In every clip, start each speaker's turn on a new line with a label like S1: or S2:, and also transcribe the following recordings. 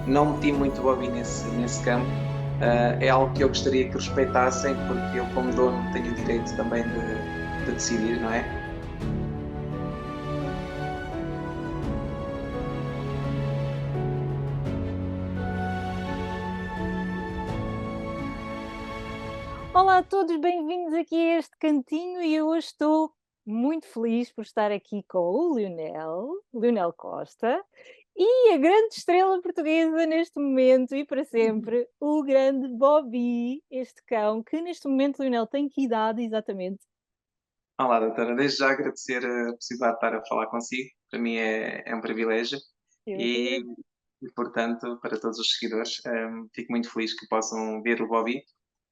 S1: não meti muito o Bobby nesse campo. É algo que eu gostaria que respeitassem, porque eu, como dono, tenho o direito também de decidir, não é?
S2: Olá a todos, bem-vindos aqui a este cantinho e eu hoje estou muito feliz por estar aqui com o Leonel Costa, e a grande estrela portuguesa neste momento e para sempre, o grande Bobby, este cão, que neste momento, Leonel, tem que idade exatamente?
S1: Olá, doutora. Desde já agradecer a possibilidade de estar a falar consigo. Para mim é um privilégio
S2: Eu é que
S1: e,
S2: agradeço.
S1: e, portanto, para todos os seguidores, fico muito feliz que possam ver o Bobby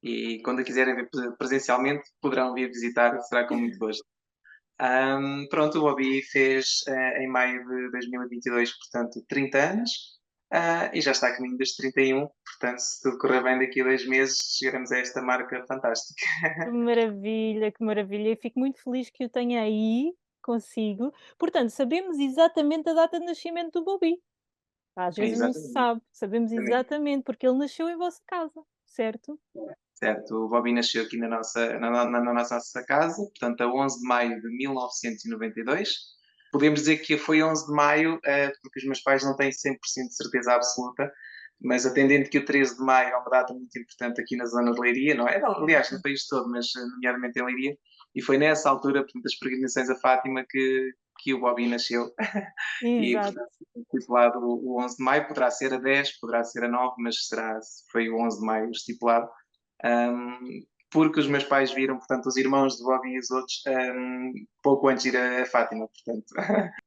S1: e, quando a quiserem ver presencialmente, poderão vir visitar, será com muito gosto. Pronto, o Bobby fez em maio de 2022, portanto, 30 anos, e já está a caminho dos 31, portanto, se tudo correr bem daqui a 2 meses, chegaremos a esta marca fantástica.
S2: Que maravilha, que maravilha. Eu fico muito feliz que o tenha aí consigo. Portanto, sabemos exatamente a data de nascimento do Bobby. Às
S1: É
S2: vezes não se
S1: exatamente.
S2: sabe, sabemos exatamente, porque ele nasceu em vossa casa, certo?
S1: Certo, o Bobby nasceu aqui na nossa casa, portanto, a 11 de maio de 1992. Podemos dizer que foi 11 de maio, porque os meus pais não têm 100% de certeza absoluta, mas atendendo que o 13 de maio é uma data muito importante aqui na zona de Leiria, não é? Aliás, no país todo, mas nomeadamente em Leiria, e foi nessa altura, portanto, das peregrinações a Fátima, que o Bobby nasceu. E,
S2: Exato.
S1: portanto, estipulado o 11 de maio, poderá ser a 10, poderá ser a 9, mas foi o 11 de maio estipulado. Porque os meus pais viram, portanto, os irmãos de Bobby e os outros, pouco antes de ir a Fátima, portanto.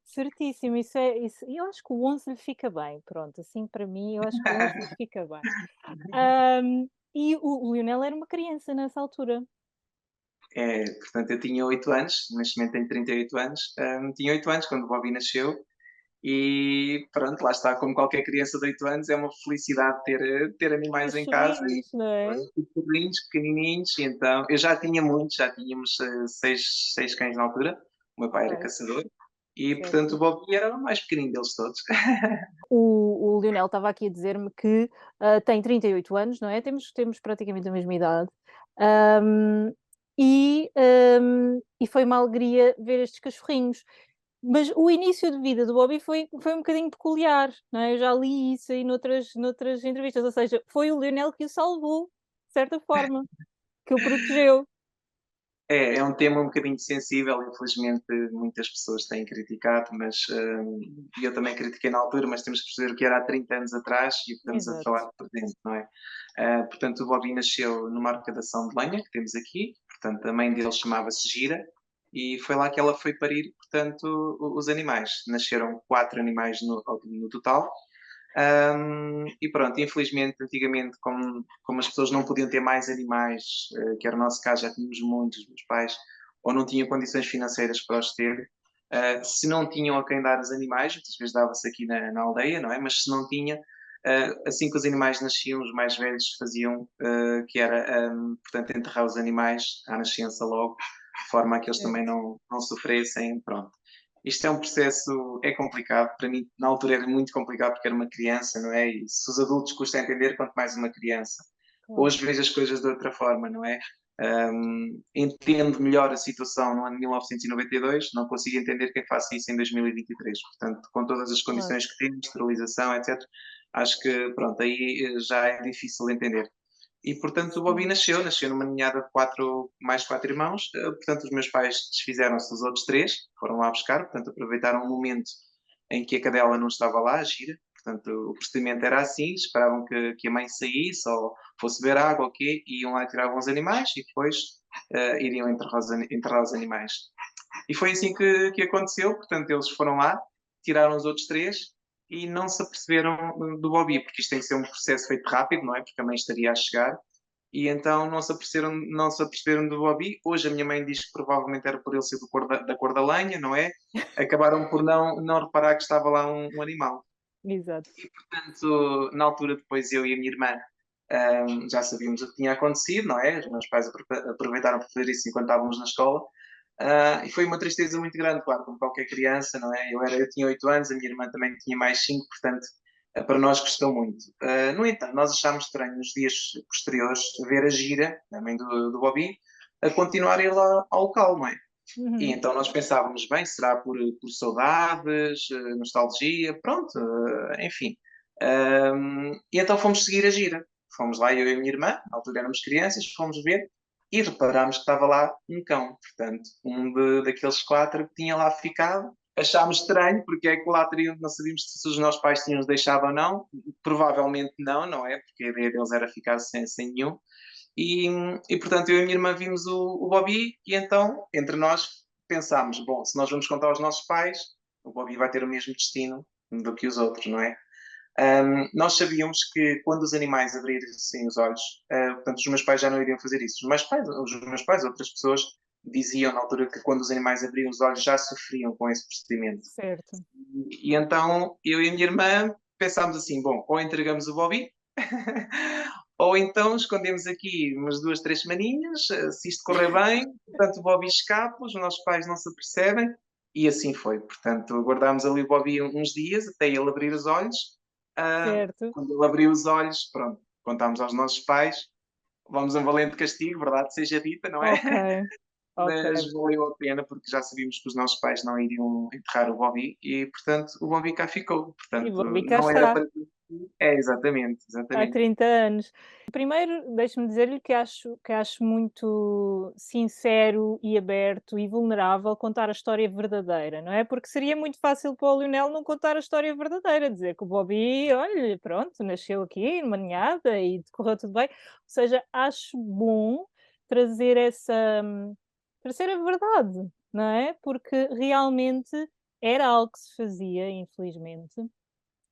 S2: Certíssimo, isso é isso, e eu acho que o 11 lhe fica bem, pronto, assim para mim, eu acho que o 11 lhe fica bem. E o Lionel era uma criança nessa altura.
S1: Portanto, eu tinha 8 anos, neste momento tenho 38 anos, tinha 8 anos quando o Bobby nasceu e pronto, lá está, como qualquer criança de 8 anos, é uma felicidade ter animais em casa e
S2: Cachorrinhos, não é?
S1: cachorrinhos pequenininhos, e então eu já tinha muitos, já tínhamos seis cães na altura, o meu pai era
S2: Ok,
S1: caçador, e portanto o
S2: certo.
S1: Bobby era o mais pequenino deles todos.
S2: O Lionel estava aqui a dizer-me que, tem 38 anos, não é? Temos praticamente a mesma idade. Hum, e foi uma alegria ver estes cachorrinhos. Mas o início de vida do Bobby foi um bocadinho peculiar, não é? Eu já li isso aí noutras entrevistas, ou seja, foi o Lionel que o salvou, de certa forma, que o protegeu.
S1: É um tema um bocadinho sensível, infelizmente muitas pessoas têm criticado, mas eu também critiquei na altura, mas temos que perceber o que era há 30 anos atrás e o que estamos a
S2: Exato.
S1: falar de presente, não é? Portanto, o Bobby nasceu numa arrecadação de lenha que temos aqui, portanto, a mãe dele chamava-se Gira, e foi lá que ela foi parir, portanto, os animais. Nasceram 4 animais no total, e pronto, infelizmente, antigamente, como as pessoas não podiam ter mais animais, que era o nosso caso, já tínhamos muitos, os meus pais, ou não tinham condições financeiras para os ter, se não tinham a quem dar os animais, muitas vezes dava-se aqui na aldeia, não é? Mas se não tinha, assim que os animais nasciam, os mais velhos faziam, que era, portanto, enterrar os animais à nascença logo, de forma a que eles também
S2: Certo.
S1: não sofressem, pronto. Isto é um processo, é complicado, para mim na altura era muito complicado porque era uma criança, não é? E se os adultos custam a entender, quanto mais uma criança.
S2: Claro.
S1: Hoje vejo as coisas de outra forma, não é? Entendo melhor a situação no ano de 1992, não consigo entender quem faça isso em 2023. Portanto, com todas as
S2: Claro.
S1: condições que temos, esterilização, etc., acho que, pronto, aí já é difícil entender. E, portanto, o Bobby
S2: Sim.
S1: nasceu numa ninhada de mais quatro irmãos. Portanto, os meus pais desfizeram-se dos outros três, foram lá buscar, portanto, aproveitaram o momento em que a cadela não estava lá, a gira. Portanto, o procedimento era assim: esperavam que a mãe saísse ou fosse beber água, ok, iam lá e tiravam os animais e depois iriam enterrar os animais. E foi assim que aconteceu. Portanto, eles foram lá, tiraram os outros três e não se aperceberam do Bobby, porque isto tem que ser um processo feito rápido, não é? Porque a mãe estaria a chegar. E então não se aperceberam do Bobby. Hoje a minha mãe diz que provavelmente era por ele ser da cor da lenha, não é? Acabaram por não reparar que estava lá um animal.
S2: Exato.
S1: E, portanto, na altura, depois eu e a minha irmã já sabíamos o que tinha acontecido, não é? Os meus pais aproveitaram para fazer isso enquanto estávamos na escola. E foi uma tristeza muito grande, claro, como qualquer criança, não é? Eu tinha 8 anos, a minha irmã também tinha mais 5, portanto, Para nós custou muito. No entanto, nós achámos estranho nos dias posteriores ver a Gira, a mãe do Bobby, a continuar a ir lá ao local, não é? E
S2: Uhum.
S1: então nós pensávamos, bem, será por saudades, nostalgia, pronto, enfim. E então fomos seguir a gira. Fomos lá, eu e a minha irmã, na altura éramos crianças, fomos ver e reparámos que estava lá um cão. Portanto, daqueles quatro que tinha lá ficado. Achámos estranho, porque é que lá teriam, não sabíamos se os nossos pais tinham nos deixado ou não. Provavelmente não, não é? Porque a ideia deles era ficar sem nenhum. E, portanto, eu e a minha irmã vimos o Bobby e então, entre nós, pensámos, bom, se nós vamos contar aos nossos pais, o Bobby vai ter o mesmo destino do que os outros, não é? Nós sabíamos que quando os animais abrissem os olhos, portanto, os meus pais já não iriam fazer isso. Os meus pais, outras pessoas, diziam na altura que quando os animais abriam os olhos já sofriam com esse procedimento.
S2: Certo.
S1: E então eu e a minha irmã pensámos assim: bom, ou entregamos o Bobby, ou então escondemos aqui umas 2, 3 semaninhas, se isto correr bem, portanto o Bobby escapa, os nossos pais não se apercebem, e assim foi. Portanto, aguardámos ali o Bobby uns dias até ele abrir os olhos.
S2: Certo.
S1: Quando ele abriu os olhos, pronto, contámos aos nossos pais, vamos a um valente castigo, verdade seja dita, não é?
S2: Ok. Ok.
S1: Mas valeu a pena porque já sabíamos que os nossos pais não iriam enterrar o Bobby e, portanto, o Bobby cá ficou.
S2: E
S1: Portanto,
S2: Bobby cá
S1: não era
S2: está.
S1: para. É, exatamente,
S2: Há
S1: exatamente.
S2: 30 anos. Primeiro, deixe-me dizer-lhe que acho muito sincero e aberto e vulnerável contar a história verdadeira, não é? Porque seria muito fácil para o Lionel não contar a história verdadeira, dizer que o Bobby, olha, pronto, nasceu aqui numa ninhada e correu tudo bem. Ou seja, acho bom trazer trazer a verdade, não é? Porque realmente era algo que se fazia, infelizmente.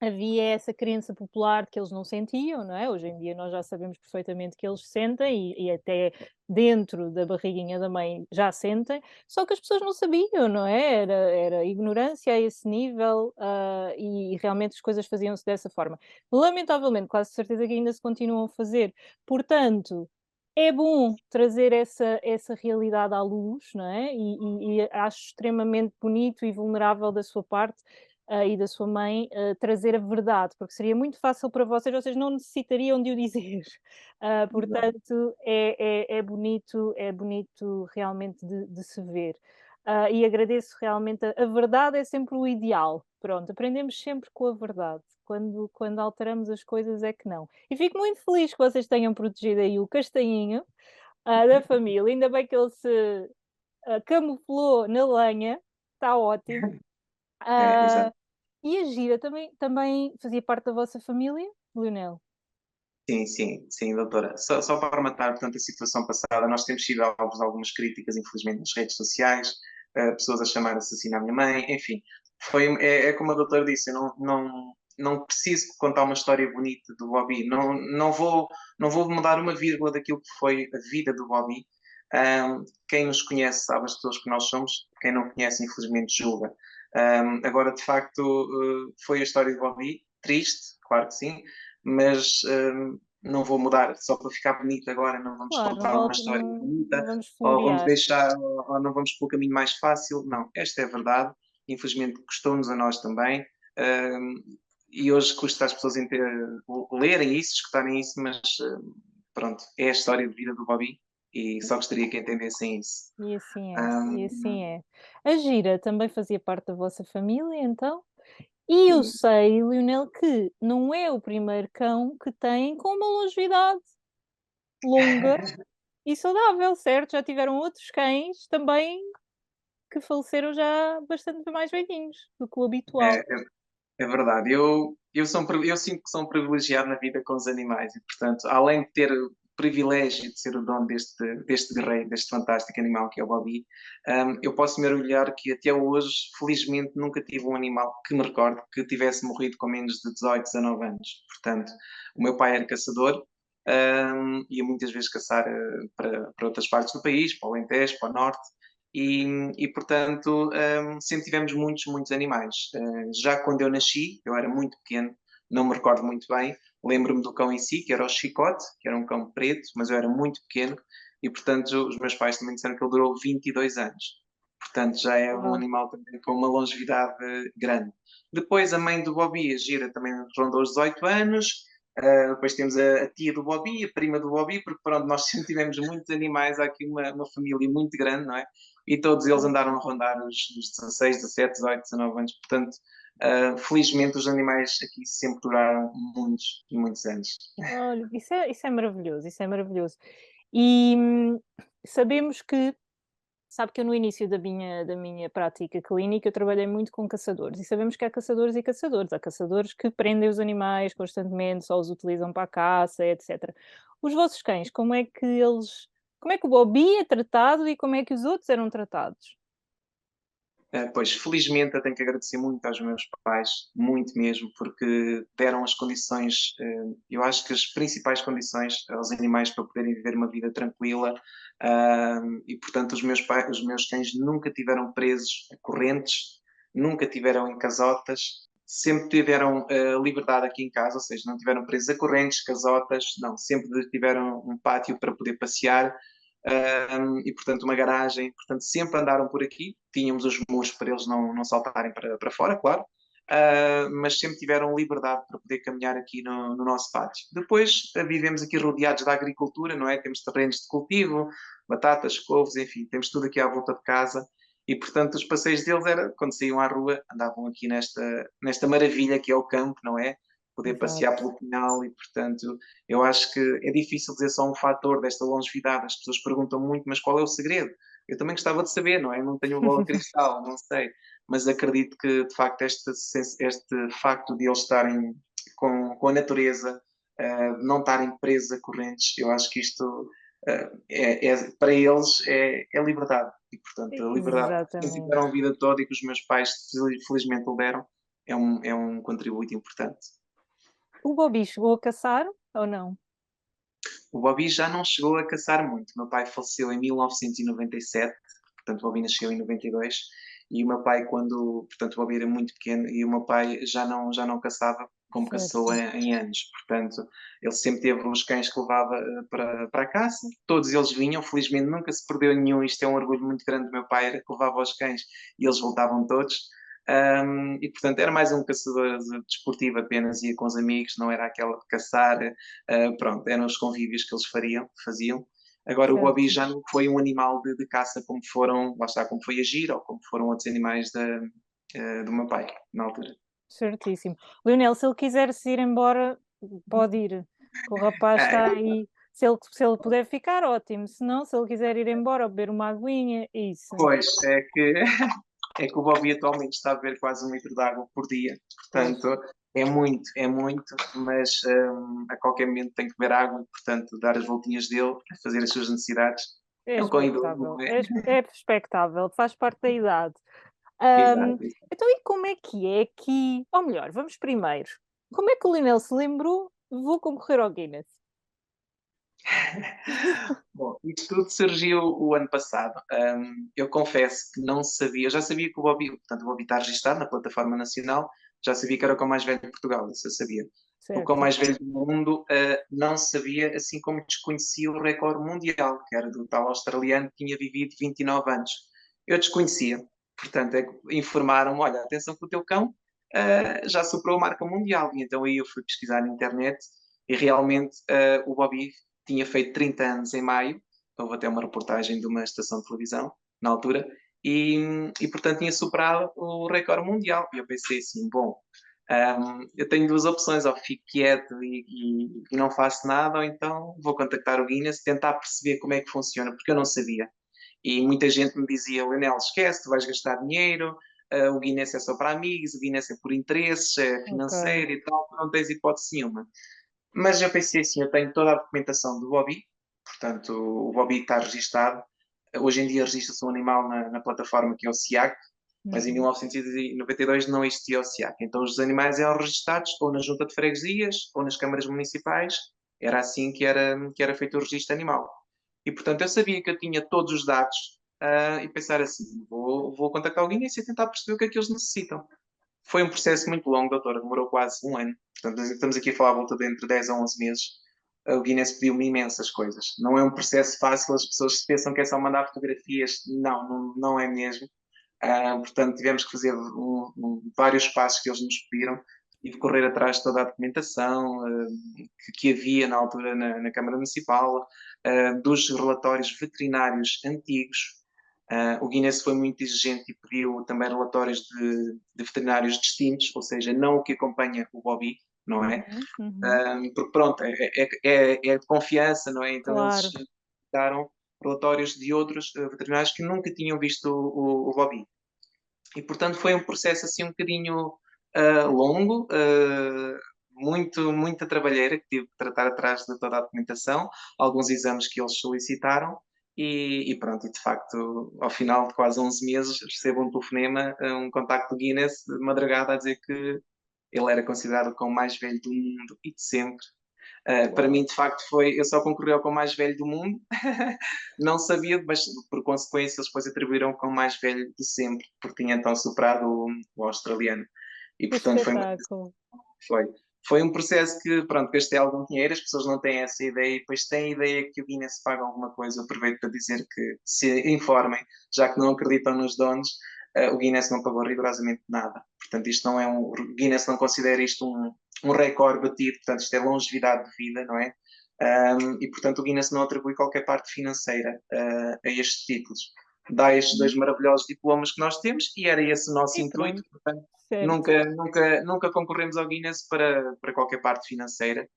S2: Havia essa crença popular de que eles não sentiam, não é? Hoje em dia nós já sabemos perfeitamente que eles sentem e até dentro da barriguinha da mãe já sentem, só que as pessoas não sabiam, não é? Era ignorância a esse nível, e realmente as coisas faziam-se dessa forma. Lamentavelmente, quase certeza que ainda se continuam a fazer. Portanto, é bom trazer essa realidade à luz, não é? E acho extremamente bonito e vulnerável da sua parte, e da sua mãe, trazer a verdade, porque seria muito fácil para vocês não necessitariam de o dizer.
S1: Exato.
S2: Portanto, é bonito realmente de se ver. E agradeço realmente a verdade é sempre o ideal. Pronto, aprendemos sempre com a verdade. Quando alteramos as coisas é que não. E fico muito feliz que vocês tenham protegido aí o castanhinho, da família. Ainda bem que ele se, camuflou na lenha, está ótimo.
S1: É, exato.
S2: Ah, e a gira também fazia parte da vossa família, Lionel?
S1: Sim, sim, sim, doutora. Só para rematar, portanto, a situação passada, nós temos sido alvos de algumas críticas, infelizmente, nas redes sociais, pessoas a chamar assassino à minha mãe, enfim. É como a doutora disse, eu não preciso contar uma história bonita do Bobby, não vou mudar uma vírgula daquilo que foi a vida do Bobby. Quem nos conhece sabe as pessoas que nós somos, quem não conhece, infelizmente, julga. Agora, de facto, foi a história do Bobby, triste, claro que sim, mas não vou mudar só para ficar bonito agora, não vamos
S2: Claro, não
S1: contar uma
S2: vale
S1: história
S2: não
S1: bonita,
S2: vamos
S1: ou vamos
S2: florear.
S1: deixar, ou não vamos pelo caminho mais fácil. Não, esta é a verdade. Infelizmente custou-nos a nós também. Um, e hoje custa às pessoas lerem isso, escutarem isso, mas pronto, é a história de vida do Bobby e só gostaria que entendessem isso.
S2: E assim é, e
S1: Um,
S2: assim é. A gira também fazia parte da vossa família, então? E eu
S1: sim,
S2: sei, Lionel, que não é o primeiro cão que tem com uma longevidade longa e saudável, certo? Já tiveram outros cães também que faleceram já bastante mais velhinhos do que o
S1: é,
S2: habitual.
S1: é É verdade, eu sinto que sou um privilegiado na vida com os animais e, portanto, além de ter o privilégio de ser o dono deste guerreiro, deste fantástico animal que é o Bobby, eu posso me orgulhar que até hoje, felizmente, nunca tive um animal que me recorde que tivesse morrido com menos de 18, 19 anos. Portanto, o meu pai era caçador, ia muitas vezes caçar para outras partes do país, para o Alentejo, para o Norte, e, portanto, sempre tivemos muitos, muitos animais. Já quando eu nasci, eu era muito pequeno, não me recordo muito bem, lembro-me do cão em si, que era o Chicote, que era um cão preto, mas eu era muito pequeno, e portanto os meus pais também disseram que ele durou 22 anos. Portanto, já é um
S2: Uau.
S1: animal também com uma longevidade grande. Depois, a mãe do Bobby, a Gira, também rondou os 18 anos. Depois temos a tia do Bobby, a prima do Bobby, porque pronto, nós sempre tivemos muitos animais, há aqui uma família muito grande, não é? E todos eles andaram a rondar os 16, 17, 18, 19 anos. Portanto, felizmente os animais aqui sempre duraram muitos e muitos anos.
S2: Olha, isso é maravilhoso, isso é maravilhoso. E, sabemos que sabe que eu no início da minha prática clínica eu trabalhei muito com caçadores e sabemos que há caçadores e caçadores. Há caçadores que prendem os animais constantemente, só os utilizam para a caça, etcétera. Os vossos cães, como é que o Bobby é tratado e como é que os outros eram tratados?
S1: Pois, felizmente, eu tenho que agradecer muito aos meus pais, muito mesmo, porque deram as condições, eu acho que as principais condições aos animais para poderem viver uma vida tranquila, e portanto os meus cães nunca tiveram presos a correntes, nunca tiveram em casotas, sempre tiveram liberdade aqui em casa, ou seja, não tiveram presos a correntes, casotas, não, sempre tiveram um pátio para poder passear, e portanto uma garagem, portanto sempre andaram por aqui, tínhamos os muros para eles não saltarem para fora, claro, mas sempre tiveram liberdade para poder caminhar aqui no nosso pátio. Depois vivemos aqui rodeados da agricultura, não é? Temos terrenos de cultivo, batatas, couves, enfim, temos tudo aqui à volta de casa e portanto os passeios deles era, quando saíam à rua, andavam aqui nesta maravilha que é o campo, não é? Poder passear
S2: Exato.
S1: pelo pinhal e portanto eu acho que é difícil dizer só um fator desta longevidade. As pessoas perguntam muito, mas qual é o segredo? Eu também gostava de saber, não é? Eu não tenho uma bola de cristal, não sei. Mas acredito que, de facto, este facto de eles estarem com a natureza, não estarem presos a correntes, eu acho que isto, para eles, é liberdade. E, portanto, a liberdade que
S2: Exatamente.
S1: tiveram a vida toda e que os meus pais, felizmente, o deram, é um contributo importante.
S2: O Bobby chegou a caçar ou não?
S1: O Bobby já não chegou a caçar muito. Meu pai faleceu em 1997, portanto, o Bobby nasceu em 92. E o meu pai, portanto, o Bobby era muito pequeno e o meu pai já não caçava como caçou
S2: Certo.
S1: em anos. Portanto, ele sempre teve os cães que levava para a caça. Todos eles vinham, felizmente nunca se perdeu nenhum. Isto é um orgulho muito grande do meu pai, era que levava os cães e eles voltavam todos. E portanto era mais um caçador desportivo apenas, ia com os amigos, não era aquele de caçar, pronto, eram os convívios que eles faziam. Agora o Bobby
S2: Certo.
S1: já não foi um animal de caça como foram, lá está, como foi a Gira ou como foram outros animais do meu pai, na altura.
S2: Certíssimo. Lionel, se ele quiser se ir embora, pode ir, que o rapaz
S1: Ah,
S2: está aí. Se ele puder ficar, ótimo, se não, se ele quiser ir embora ou beber uma aguinha, é isso.
S1: pois, é que o Bobby atualmente está a beber quase 1 litro de água por dia,
S2: Pois,
S1: portanto é muito, mas a qualquer momento tem que beber água e, portanto, dar as voltinhas dele, fazer as suas necessidades.
S2: é
S1: É um cão idoso, não
S2: expectável,
S1: é?
S2: é expectável, faz parte da idade. Hum,
S1: Exato.
S2: então e como é que ou melhor, vamos primeiro, como é que o Lionel se lembrou: "Vou concorrer ao Guinness"?
S1: Bom, isto tudo surgiu o ano passado. Eu confesso que não sabia, eu já sabia que o Bobby, portanto, o Bobby está registado na plataforma nacional, já sabia que era o cão mais velho de Portugal, isso eu sabia. O cão
S2: Certo,
S1: mais velho do mundo, não sabia, assim como desconhecia o recorde mundial, que era do tal australiano que tinha vivido 29 anos. Eu desconhecia, portanto, informaram-me: olha, atenção que o teu cão já superou a marca mundial. E então aí eu fui pesquisar na internet e realmente o Bobby tinha feito 30 anos em maio, houve até uma reportagem de uma estação de televisão, na altura, e portanto tinha superado o recorde mundial. E eu pensei assim, bom, eu tenho duas opções, ou fico quieto e não faço nada, ou então vou contactar o Guinness, tentar perceber como é que funciona, porque eu não sabia. E muita gente me dizia, Leonel, esquece, tu vais gastar dinheiro, o Guinness é só para amigos, o Guinness é por interesses, é
S2: ok,
S1: financeiro e tal, não tens hipótese nenhuma. Mas eu pensei assim, eu tenho toda a documentação do Bobby, portanto o Bobby está registado. Hoje em dia registra-se um animal na plataforma que é o SIAC, mas em
S2: uhum,
S1: 1992 não existia o SIAC. Então os animais eram registados ou na junta de freguesias ou nas câmaras municipais. Era assim que era feito o registro animal. E portanto eu sabia que eu tinha todos os dados e pensar assim, vou contactar alguém e tentar perceber o que é que eles necessitam. Foi um processo muito longo, doutora, demorou quase um ano. Portanto, estamos aqui a falar à volta de entre 10 a 11 meses. o Guinness pediu-me imensas coisas. Não é um processo fácil, as pessoas pensam que é só mandar fotografias. Não, não é mesmo. Portanto, tivemos que fazer vários passos que eles nos pediram e de correr atrás de toda a documentação que havia na altura na Câmara Municipal, dos relatórios veterinários antigos. O Guinness foi muito exigente e pediu também relatórios de veterinários distintos, ou seja, não o que acompanha o Bobby, não é?
S2: Uhum, uhum.
S1: Porque pronto, é de confiança, não é? Então eles
S2: Claro.
S1: daram relatórios de outros veterinários que nunca tinham visto o Bobby. E portanto foi um processo assim um bocadinho longo, muita trabalheira, que tive que tratar atrás de toda a documentação, alguns exames que eles solicitaram, e pronto, e de facto, ao final de quase 11 meses, recebo um telefonema, um contacto do Guinness de madrugada a dizer que ele era considerado o cão mais velho do mundo e de sempre. Para
S2: Uau.
S1: mim, de facto, foi. Eu só concorri ao cão mais velho do mundo, não sabia, mas por consequência, eles depois atribuíram o cão mais velho de sempre, porque tinha então superado o australiano. E
S2: Que
S1: portanto,
S2: espetáculo.
S1: foi, foi um processo que, pronto, gastei algum dinheiro, as pessoas não têm essa ideia, e depois têm a ideia que o Guinness paga alguma coisa. Eu aproveito para dizer que se informem, já que não acreditam nos donos, o Guinness não pagou rigorosamente nada. Portanto, isto não é um. O Guinness não considera isto um recorde batido, portanto, isto é longevidade de vida, não é? E portanto, o Guinness não atribui qualquer parte financeira a estes títulos. Dá estes dois maravilhosos diplomas que nós temos, e era esse o nosso
S2: E
S1: intuito,
S2: pronto,
S1: portanto.
S2: certo.
S1: Nunca concorremos ao Guinness para qualquer parte financeira.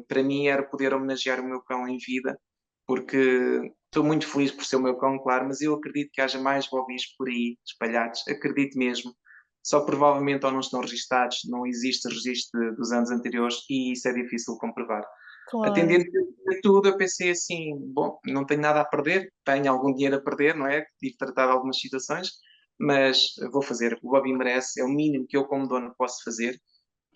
S1: Para mim era poder homenagear o meu cão em vida, porque estou muito feliz por ser o meu cão, claro, mas eu acredito que haja mais bobbies por aí espalhados, acredito mesmo. Só provavelmente ou não estão registados, não existe registro dos anos anteriores e isso é difícil de comprovar.
S2: Claro.
S1: Atendendo a tudo, eu pensei assim: bom, não tenho nada a perder, tenho algum dinheiro a perder, não é? Tive de tratar de algumas situações, mas vou fazer. O Bobby merece, é o mínimo que eu, como dono, posso fazer.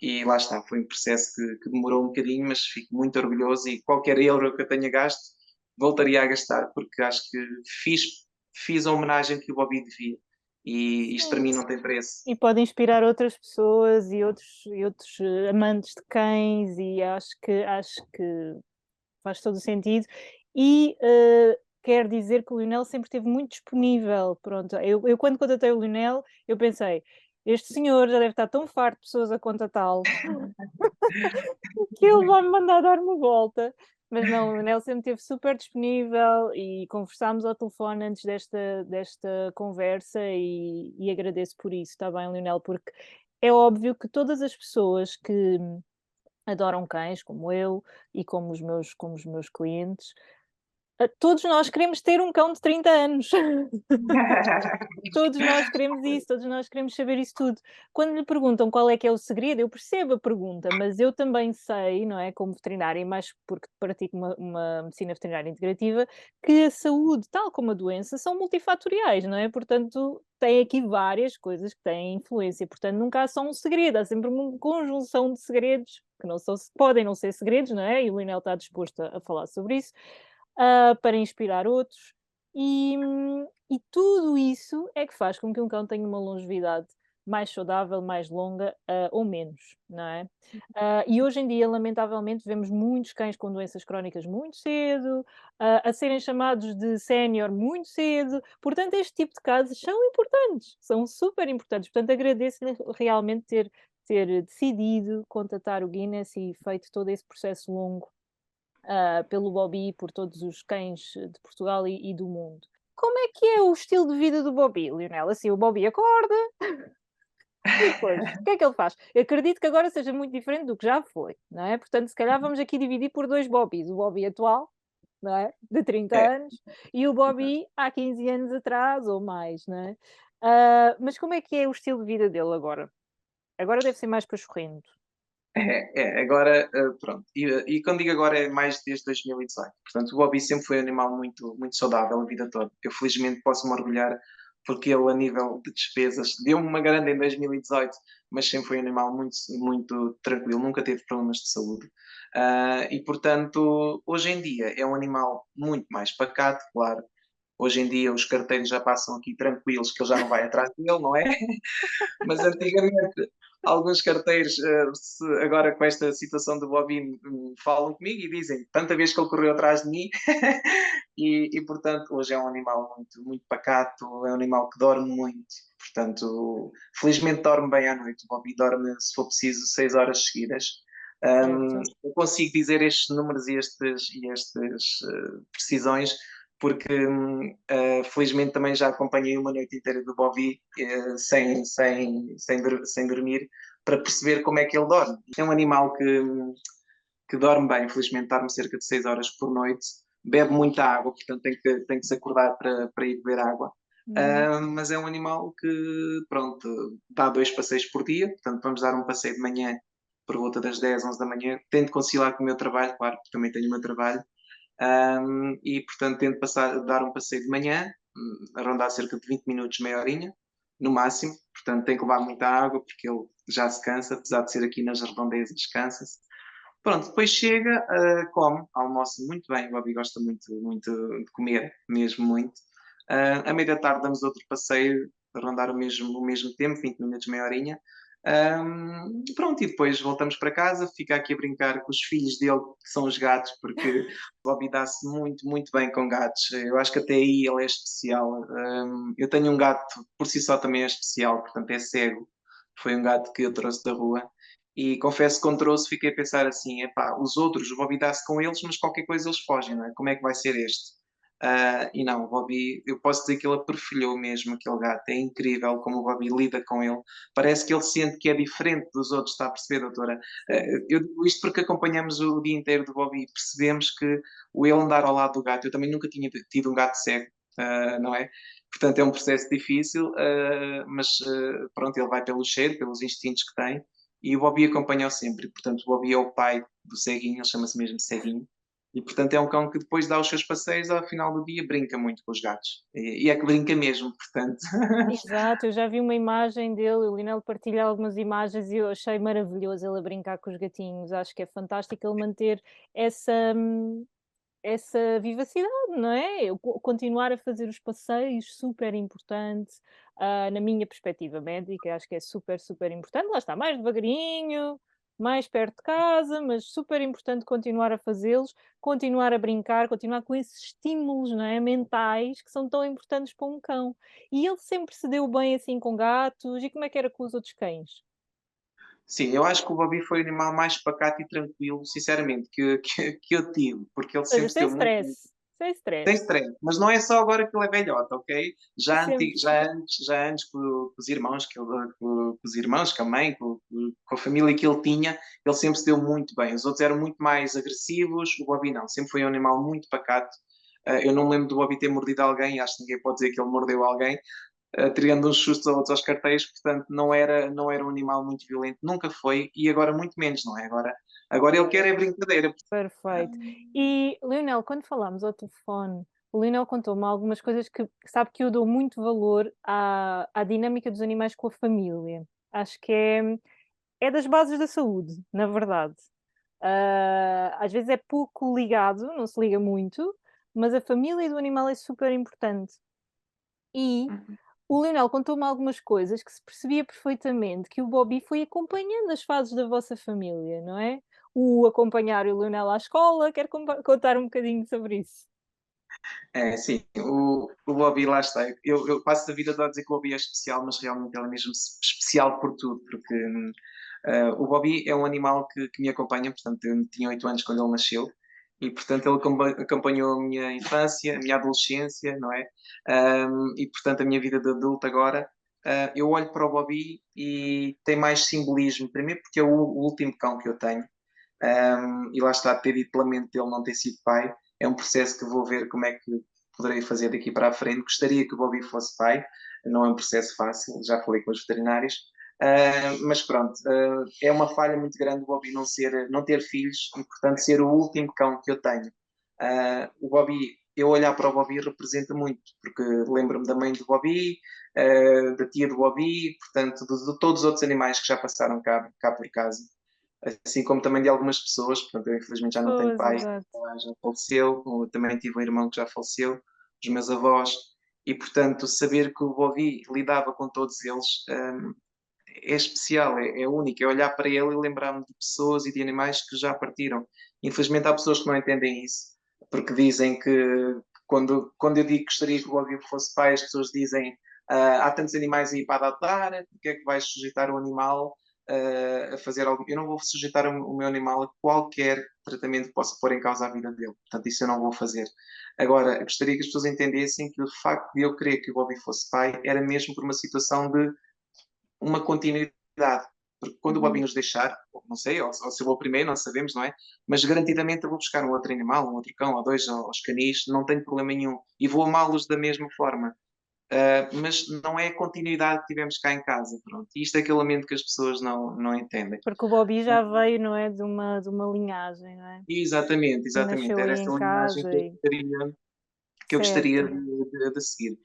S1: E lá está, foi um processo que demorou um bocadinho, mas fico muito orgulhoso e qualquer euro que eu tenha gasto, voltaria a gastar, porque acho que fiz a homenagem que o Bobby devia. E isto para
S2: Sim.
S1: mim não tem preço.
S2: E pode inspirar outras pessoas e outros amantes de cães e acho que faz todo o sentido. E, quero dizer que o Lionel sempre esteve muito disponível, pronto. Eu quando contatei o Lionel, eu pensei: "Este senhor já deve estar tão farto de pessoas a contatá-lo, que ele vai me mandar dar uma volta". Mas não, o Lionel sempre esteve super disponível e conversámos ao telefone antes desta conversa e agradeço por isso, está bem, Lionel? Porque é óbvio que todas as pessoas que adoram cães, como eu e como os meus clientes, todos nós queremos ter um cão de 30 anos. Todos nós queremos isso, todos nós queremos saber isso tudo. Quando lhe perguntam qual é que é o segredo, eu percebo a pergunta, mas eu também sei, não é, como veterinária, e mais porque pratico uma medicina veterinária integrativa, que a saúde, tal como a doença, são multifatoriais, não é? Portanto, tem aqui várias coisas que têm influência. Portanto, nunca há só um segredo, há sempre uma conjunção de segredos que não são, podem não ser segredos, não é? E o Lionel está disposto a falar sobre isso, para inspirar outros. E tudo isso é que faz com que um cão tenha uma longevidade mais saudável, mais longa, ou menos, não é? E hoje em dia, lamentavelmente, vemos muitos cães com doenças crónicas muito cedo, a serem chamados de sénior muito cedo. Portanto, este tipo de casos são importantes, são super importantes. Portanto, agradeço-lhe realmente ter decidido contatar o Guinness e feito todo esse processo longo, pelo Bobby, por todos os cães de Portugal e do mundo. Como é que é o estilo de vida do Bobby, Lionel? Assim, o Bobby acorda e depois, o que é que ele faz? Eu acredito que agora seja muito diferente do que já foi, não é? Portanto, se calhar vamos aqui dividir por 2 Bobbys, o Bobby atual, não é? De 30
S1: É,
S2: anos, e o Bobby há 15 anos atrás ou mais, não é? Mas como é que é o estilo de vida dele agora? Agora deve ser mais pachorrento.
S1: agora, pronto. E quando digo agora é mais desde 2018. Portanto, o Bobby sempre foi um animal muito saudável a vida toda. Eu felizmente posso me orgulhar porque ele, a nível de despesas, deu-me uma grande em 2018, mas sempre foi um animal muito tranquilo, nunca teve problemas de saúde. E portanto, hoje em dia é um animal muito mais pacato, claro. Hoje em dia os carteiros já passam aqui tranquilos, que ele já não vai atrás dele, não é? Mas alguns carteiros, agora com esta situação do Bobby, falam comigo e dizem tanta vez que ele correu atrás de mim. Portanto, hoje é um animal muito, muito pacato, é um animal que dorme muito. Portanto, felizmente dorme bem à noite. O Bobby dorme, se for preciso, 6 horas seguidas.
S2: Certo.
S1: Eu consigo dizer estes números e estas precisões porque felizmente também já acompanhei uma noite inteira do Bobby sem dormir para perceber como é que ele dorme. É um animal que dorme bem, felizmente dorme cerca de 6 horas por noite, bebe muita água, portanto tem que se acordar para ir beber água. Mas é um animal que, pronto, dá 2 passeios por dia, portanto vamos dar um passeio de manhã por volta das 10, 11 da manhã. Tento conciliar com o meu trabalho, claro, porque também tenho o meu trabalho, portanto tento dar um passeio de manhã, arrondar cerca de 20 minutos, meia horinha, no máximo. Portanto tem que levar muita água porque ele já se cansa, apesar de ser aqui nas redondezas, cansa-se. Pronto, depois chega, come, almoça muito bem. O Bobby gosta muito, muito de comer, mesmo muito. À meia da tarde damos outro passeio, a rondar o mesmo tempo, 20 minutos, meia horinha. Pronto, e depois voltamos para casa, fica aqui a brincar com os filhos dele, que são os gatos, porque o Bobby dá-se muito, muito bem com gatos. Eu acho que até aí ele é especial. Eu tenho um gato, por si só também é especial, portanto é cego. Foi um gato que eu trouxe da rua. E confesso que quando trouxe fiquei a pensar assim, epá, os outros, o Bobby dá-se com eles, mas qualquer coisa eles fogem, não é? Como é que vai ser este? E não, o Bobby, eu posso dizer que ele aperfilhou mesmo aquele gato, é incrível como o Bobby lida com ele, parece que ele sente que é diferente dos outros, está a perceber, doutora? Eu digo isto porque acompanhamos o dia inteiro do Bobby e percebemos que o ele andar ao lado do gato, eu também nunca tinha tido um gato cego, não é? Portanto, é um processo difícil, mas pronto, ele vai pelo cheiro, pelos instintos que tem, e o Bobby acompanha-o sempre. Portanto, o Bobby é o pai do ceguinho, ele chama-se mesmo ceguinho. E, portanto, é um cão que depois dá os seus passeios, ao final do dia brinca muito com os gatos. E é que brinca mesmo, portanto.
S2: Exato, eu já vi uma imagem dele, o Lionel partilha algumas imagens e eu achei maravilhoso ele a brincar com os gatinhos. Acho que é fantástico ele manter essa, essa vivacidade, não é? Eu continuar a fazer os passeios, super importante, na minha perspectiva médica, acho que é super, super importante. Lá está, mais devagarinho, mais perto de casa, mas super importante continuar a fazê-los, continuar a brincar, continuar com esses estímulos, não é, mentais que são tão importantes para um cão. E ele sempre se deu bem assim com gatos, e como é que era com os outros cães?
S1: Sim, eu acho que o Bobby foi o animal mais pacato e tranquilo, sinceramente, que eu tive, porque ele
S2: Ou seja,
S1: sempre se
S2: sem
S1: deu muito.
S2: stress, sem
S1: Tem
S2: stress,
S1: stress, mas não é só agora que ele é velhote, ok?
S2: sempre.
S1: Já antes com os irmãos, com os irmãos, com a mãe, com a família que ele tinha, ele sempre se deu muito bem. Os outros eram muito mais agressivos, o Bobby não, sempre foi um animal muito pacato. Eu não me lembro do Bobby ter mordido alguém, acho que ninguém pode dizer que ele mordeu alguém, tirando uns sustos a outros aos carteiros, portanto não era um animal muito violento, nunca foi, e agora muito menos, não é? Agora ele quer é brincadeira.
S2: Perfeito. E, Leonel, quando falámos ao telefone, o Leonel contou-me algumas coisas que sabe que eu dou muito valor à dinâmica dos animais com a família. Acho que é das bases da saúde, na verdade. Às vezes é pouco ligado, não se liga muito, mas a família do animal é super importante. E
S1: Uhum.
S2: o Leonel contou-me algumas coisas que se percebia perfeitamente que o Bobby foi acompanhando as fases da vossa família, não é? O acompanhar o Leonel à escola, quer contar um bocadinho sobre isso?
S1: É, sim, o Bobby lá está. Eu passo a vida a dizer que o Bobby é especial, mas realmente ele é mesmo especial por tudo, porque o Bobby é um animal que me acompanha, portanto, eu tinha 8 anos quando ele nasceu, e portanto ele acompanhou a minha infância, a minha adolescência, não é? E portanto a minha vida de adulto agora. Eu olho para o Bobby e tem mais simbolismo, primeiro porque é o último cão que eu tenho, e lá está, ter dito lamento dele não ter sido pai, é um processo que vou ver como é que poderei fazer daqui para a frente. Gostaria que o Bobby fosse pai, não é um processo fácil, já falei com os veterinários, mas pronto, é uma falha muito grande o Bobby não ter filhos e, portanto, ser o último cão que eu tenho. O Bobby, eu olhar para o Bobby representa muito, porque lembro-me da mãe do Bobby, da tia do Bobby, portanto, de todos os outros animais que já passaram cá por casa, assim como também de algumas pessoas. Portanto, eu infelizmente já não tenho
S2: Pois,
S1: pai,
S2: exato.
S1: já faleceu, eu também tive um irmão que já faleceu, os meus avós, e portanto, saber que o Bobby lidava com todos eles, é especial, é único, é olhar para ele e lembrar-me de pessoas e de animais que já partiram. Infelizmente há pessoas que não entendem isso, porque dizem que quando eu digo que gostaria que o Bobby fosse pai, as pessoas dizem há tantos animais aí para adotar, porque é que vais sujeitar o animal a fazer algo? Eu não vou sujeitar o meu animal a qualquer tratamento que possa pôr em causa a vida dele, portanto isso eu não vou fazer. Agora, gostaria que as pessoas entendessem que o facto de eu querer que o Bobby fosse pai era mesmo por uma situação de uma continuidade. Porque quando o Bobby
S2: Uhum.
S1: nos deixar, não sei, ou se eu vou primeiro, não sabemos, não é? Mas garantidamente eu vou buscar um outro animal, um outro cão, ou dois, aos canis, não tenho problema nenhum. E vou amá-los da mesma forma. Mas não é a continuidade que tivemos cá em casa, pronto. E isto é aquele elemento que as pessoas não entendem.
S2: Porque o Bobby já veio, não é, de uma linhagem, não é?
S1: Exatamente,
S2: E
S1: exatamente.
S2: nasceu
S1: Era
S2: aí
S1: essa
S2: em
S1: linhagem
S2: casa e
S1: que eu gostaria
S2: certo.
S1: de seguir.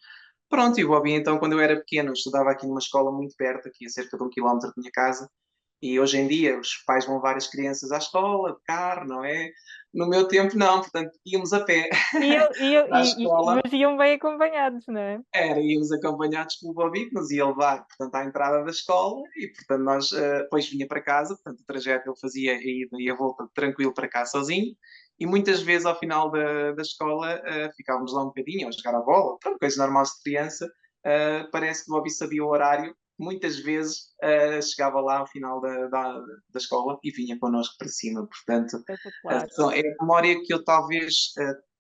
S1: Pronto, e o Bobby, então, quando eu era pequeno, eu estudava aqui numa escola muito perto, aqui a cerca de 1 quilómetro da minha casa, e hoje em dia os pais vão levar as crianças à escola, de carro, não é? No meu tempo, não, portanto, íamos a pé
S2: E eu e eu
S1: para a escola.
S2: mas iam bem acompanhados, não é?
S1: Íamos acompanhados pelo Bobby, que nos ia levar, portanto, à entrada da escola, e, portanto, nós, depois vinha para casa, portanto, o trajeto ele fazia a ida e a volta tranquilo para cá sozinho, e muitas vezes ao final da escola ficávamos lá um bocadinho a jogar a bola, pronto, coisas normais de criança. Parece que o Bobby sabia o horário, muitas vezes chegava lá ao final da escola e vinha connosco para cima, portanto,
S2: Espetacular.
S1: é a memória que eu talvez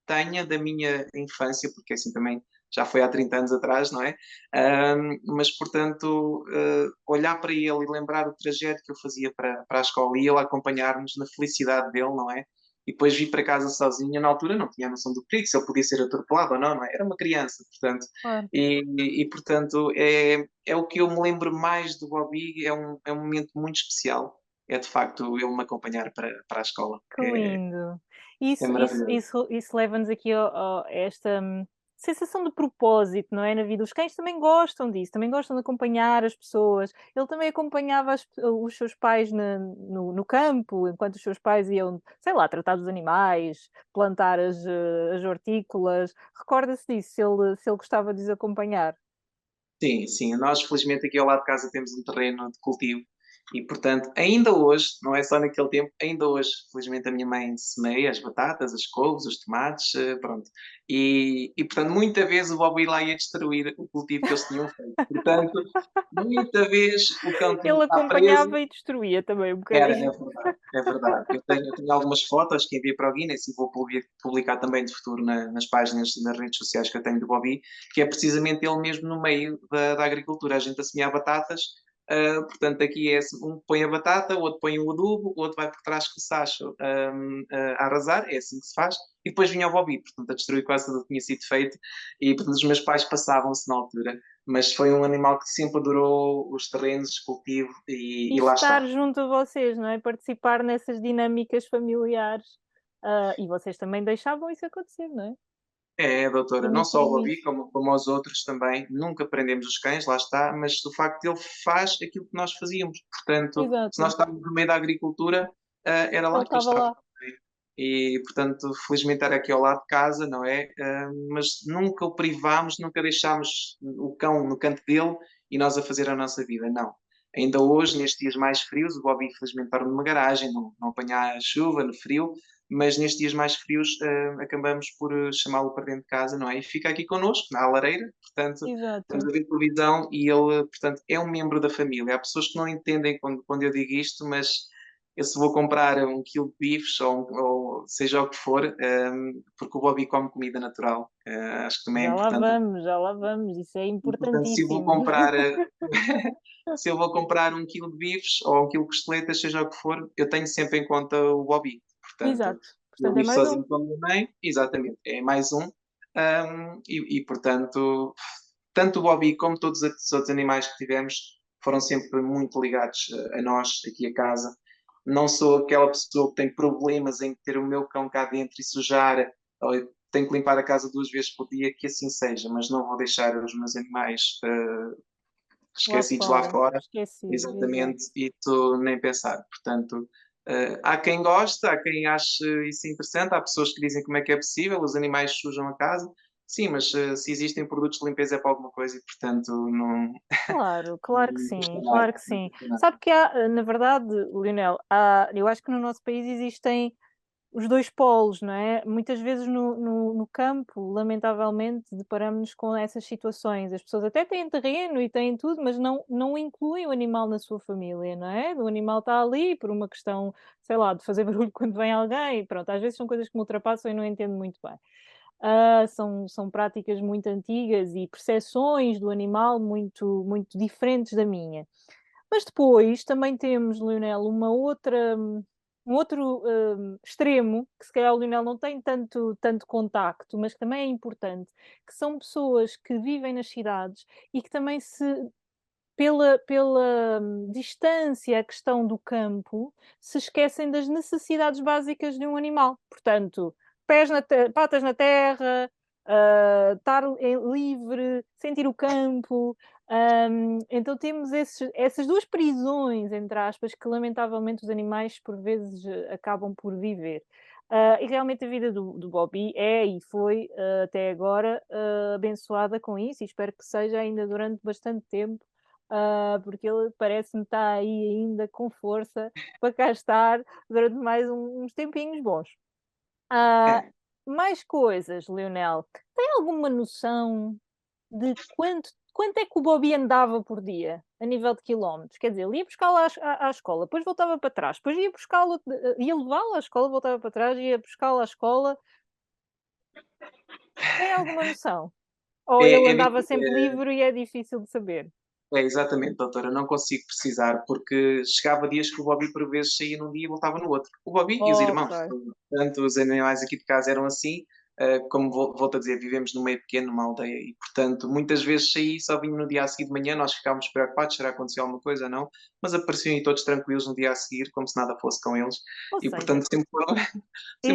S1: tenha da minha infância, porque assim também já foi há 30 anos atrás, não é? Mas, portanto, olhar para ele e lembrar o trajeto que eu fazia para a escola e ele acompanhar-nos na felicidade dele, não é? E depois vir para casa sozinho, na altura não tinha a noção do perigo, se ele podia ser atropelado ou não, não é? Era uma criança, portanto.
S2: Claro.
S1: Portanto, é o que eu me lembro mais do Bobby, é um momento muito especial, é de facto ele me acompanhar para a escola,
S2: Que lindo.
S1: é
S2: Isso isso
S1: maravilhoso.
S2: isso isso leva-nos aqui a esta sensação de propósito, não é, na vida. Os cães também gostam disso, também gostam de acompanhar as pessoas. Ele também acompanhava os seus pais no campo, enquanto os seus pais iam, sei lá, tratar dos animais, plantar as hortícolas. Recorda-se disso, se ele gostava de os acompanhar?
S1: Sim, sim. Nós, felizmente, aqui ao lado de casa temos um terreno de cultivo e, portanto, ainda hoje, não é só naquele tempo, ainda hoje, felizmente, a minha mãe semeia as batatas, as couves, os tomates, pronto. Portanto, muita vez o Bobby lá ia destruir o cultivo que eles tinham feito. Portanto, muita vez o cão tinha que
S2: Ele
S1: estar preso.
S2: acompanhava e destruía também um
S1: Era,
S2: bocadinho.
S1: é verdade, é verdade. Eu tenho algumas fotos que enviei para o Guinness e vou publicar também de futuro nas páginas, nas redes sociais que eu tenho do Bobby, que é precisamente ele mesmo no meio da agricultura. A gente a semear batatas, portanto, aqui é um põe a batata, o outro põe o adubo, o outro vai por trás com o sacho a arrasar, é assim que se faz, e depois vinha o Bobby, portanto, a destruir quase tudo o que tinha sido feito, e portanto, os meus pais passavam-se na altura. Mas foi um animal que sempre adorou os terrenos, cultivo
S2: E
S1: e lá
S2: estar
S1: está.
S2: junto a vocês, não é? Participar nessas dinâmicas familiares. E vocês também deixavam isso acontecer, não é?
S1: Doutora, não só o
S2: Permitiam
S1: Bobby,
S2: isso.
S1: como os outros também, nunca prendemos os cães, lá está, mas o facto de ele faz aquilo que nós fazíamos. Portanto, se nós
S2: Exato.
S1: estávamos no meio da agricultura, era
S2: Ele
S1: lá que ele
S2: estava
S1: estava.
S2: lá.
S1: E, portanto, felizmente era aqui ao lado de casa, não é? Mas nunca o privámos, nunca deixámos o cão no canto dele e nós a fazer a nossa vida, não. Ainda hoje, nestes dias mais frios, o Bobby infelizmente dorme numa garagem, não apanhar a chuva no frio, mas nestes dias mais frios acabamos por chamá-lo para dentro de casa, não é? E fica aqui connosco, na lareira, portanto, estamos
S2: Exato.
S1: a ver televisão e ele, portanto, é um membro da família. Há pessoas que não entendem quando eu digo isto, mas eu se vou comprar 1 quilo de bifes ou seja o que for, porque o Bobby come comida natural, acho que também é
S2: Já lá
S1: importante.
S2: vamos, já lá vamos. Isso é
S1: E, portanto, se eu vou
S2: importantíssimo.
S1: comprar, se eu vou comprar 1 quilo de bifes ou 1 quilo de costeletas, seja o que for, eu tenho sempre em conta o Bobby. Portanto,
S2: Exato.
S1: eu
S2: Portanto, é
S1: vivo
S2: mais um.
S1: sozinho com a minha mãe, exatamente, é mais um. Portanto, tanto o Bobby como todos os outros animais que tivemos foram sempre muito ligados a nós, aqui a casa. Não sou aquela pessoa que tem problemas em ter o meu cão cá dentro e sujar, ou tenho que limpar a casa 2 vezes por dia, que assim seja, mas não vou deixar os meus animais
S2: Lá
S1: esquecidos lá
S2: fora.
S1: fora,
S2: Esquecidos, exato.
S1: exatamente, e tu nem pensar. Portanto, há quem goste, há quem ache isso interessante, há pessoas que dizem como é que é possível, os animais sujam a casa. Sim, mas se existem produtos de limpeza é para alguma coisa e, portanto, não,
S2: Claro, claro que
S1: não custa
S2: sim,
S1: nada.
S2: claro que
S1: Não
S2: sim.
S1: custa nada.
S2: Sabe que há, na verdade, Lionel, eu acho que no nosso país existem os 2 polos, não é? Muitas vezes no campo, lamentavelmente, deparamos-nos com essas situações. As pessoas até têm terreno e têm tudo, mas não incluem o animal na sua família, não é? O animal está ali por uma questão, sei lá, de fazer barulho quando vem alguém, pronto, às vezes são coisas que me ultrapassam e não entendo muito bem. São práticas muito antigas e percepções do animal muito diferentes da minha. Mas depois também temos, Lionel, um outro, extremo, que se calhar o Lionel não tem tanto contacto, mas que também é importante, que são pessoas que vivem nas cidades e que também pela distância, a questão do campo, se esquecem das necessidades básicas de um animal. Portanto, pés na te patas na terra, estar livre, sentir o campo. Então temos essas 2 prisões, entre aspas, que lamentavelmente os animais por vezes, acabam por viver. E realmente a vida do Bobby é e foi, até agora, abençoada com isso e espero que seja ainda durante bastante tempo, porque ele parece-me estar aí ainda com força para cá estar durante mais uns tempinhos bons. Ah,
S1: É,
S2: Mais coisas, Lionel. Tem alguma noção de quanto é que o Bobby andava por dia, a nível de quilómetros? Quer dizer, ele ia buscá-lo à escola, depois voltava para trás, depois ia buscá-lo, ia levá-lo à escola, voltava para trás, ia buscá-lo à escola. Tem alguma noção? Ou ele
S1: é,
S2: andava sempre livre e é difícil de saber?
S1: exatamente, doutora, não consigo precisar, porque chegava dias que o Bobby por vezes saía num dia e voltava no outro. O Bobby e os irmãos,
S2: Ok,
S1: portanto, os animais aqui de casa eram assim, como volto a dizer, vivemos num meio pequeno, numa aldeia, e portanto, muitas vezes saí e só vinha no dia a seguir de manhã, nós ficávamos preocupados, será que acontecia alguma coisa ou não, mas apareciam aí todos tranquilos no dia a seguir, como se nada fosse com eles,
S2: ou
S1: e
S2: seja,
S1: portanto sempre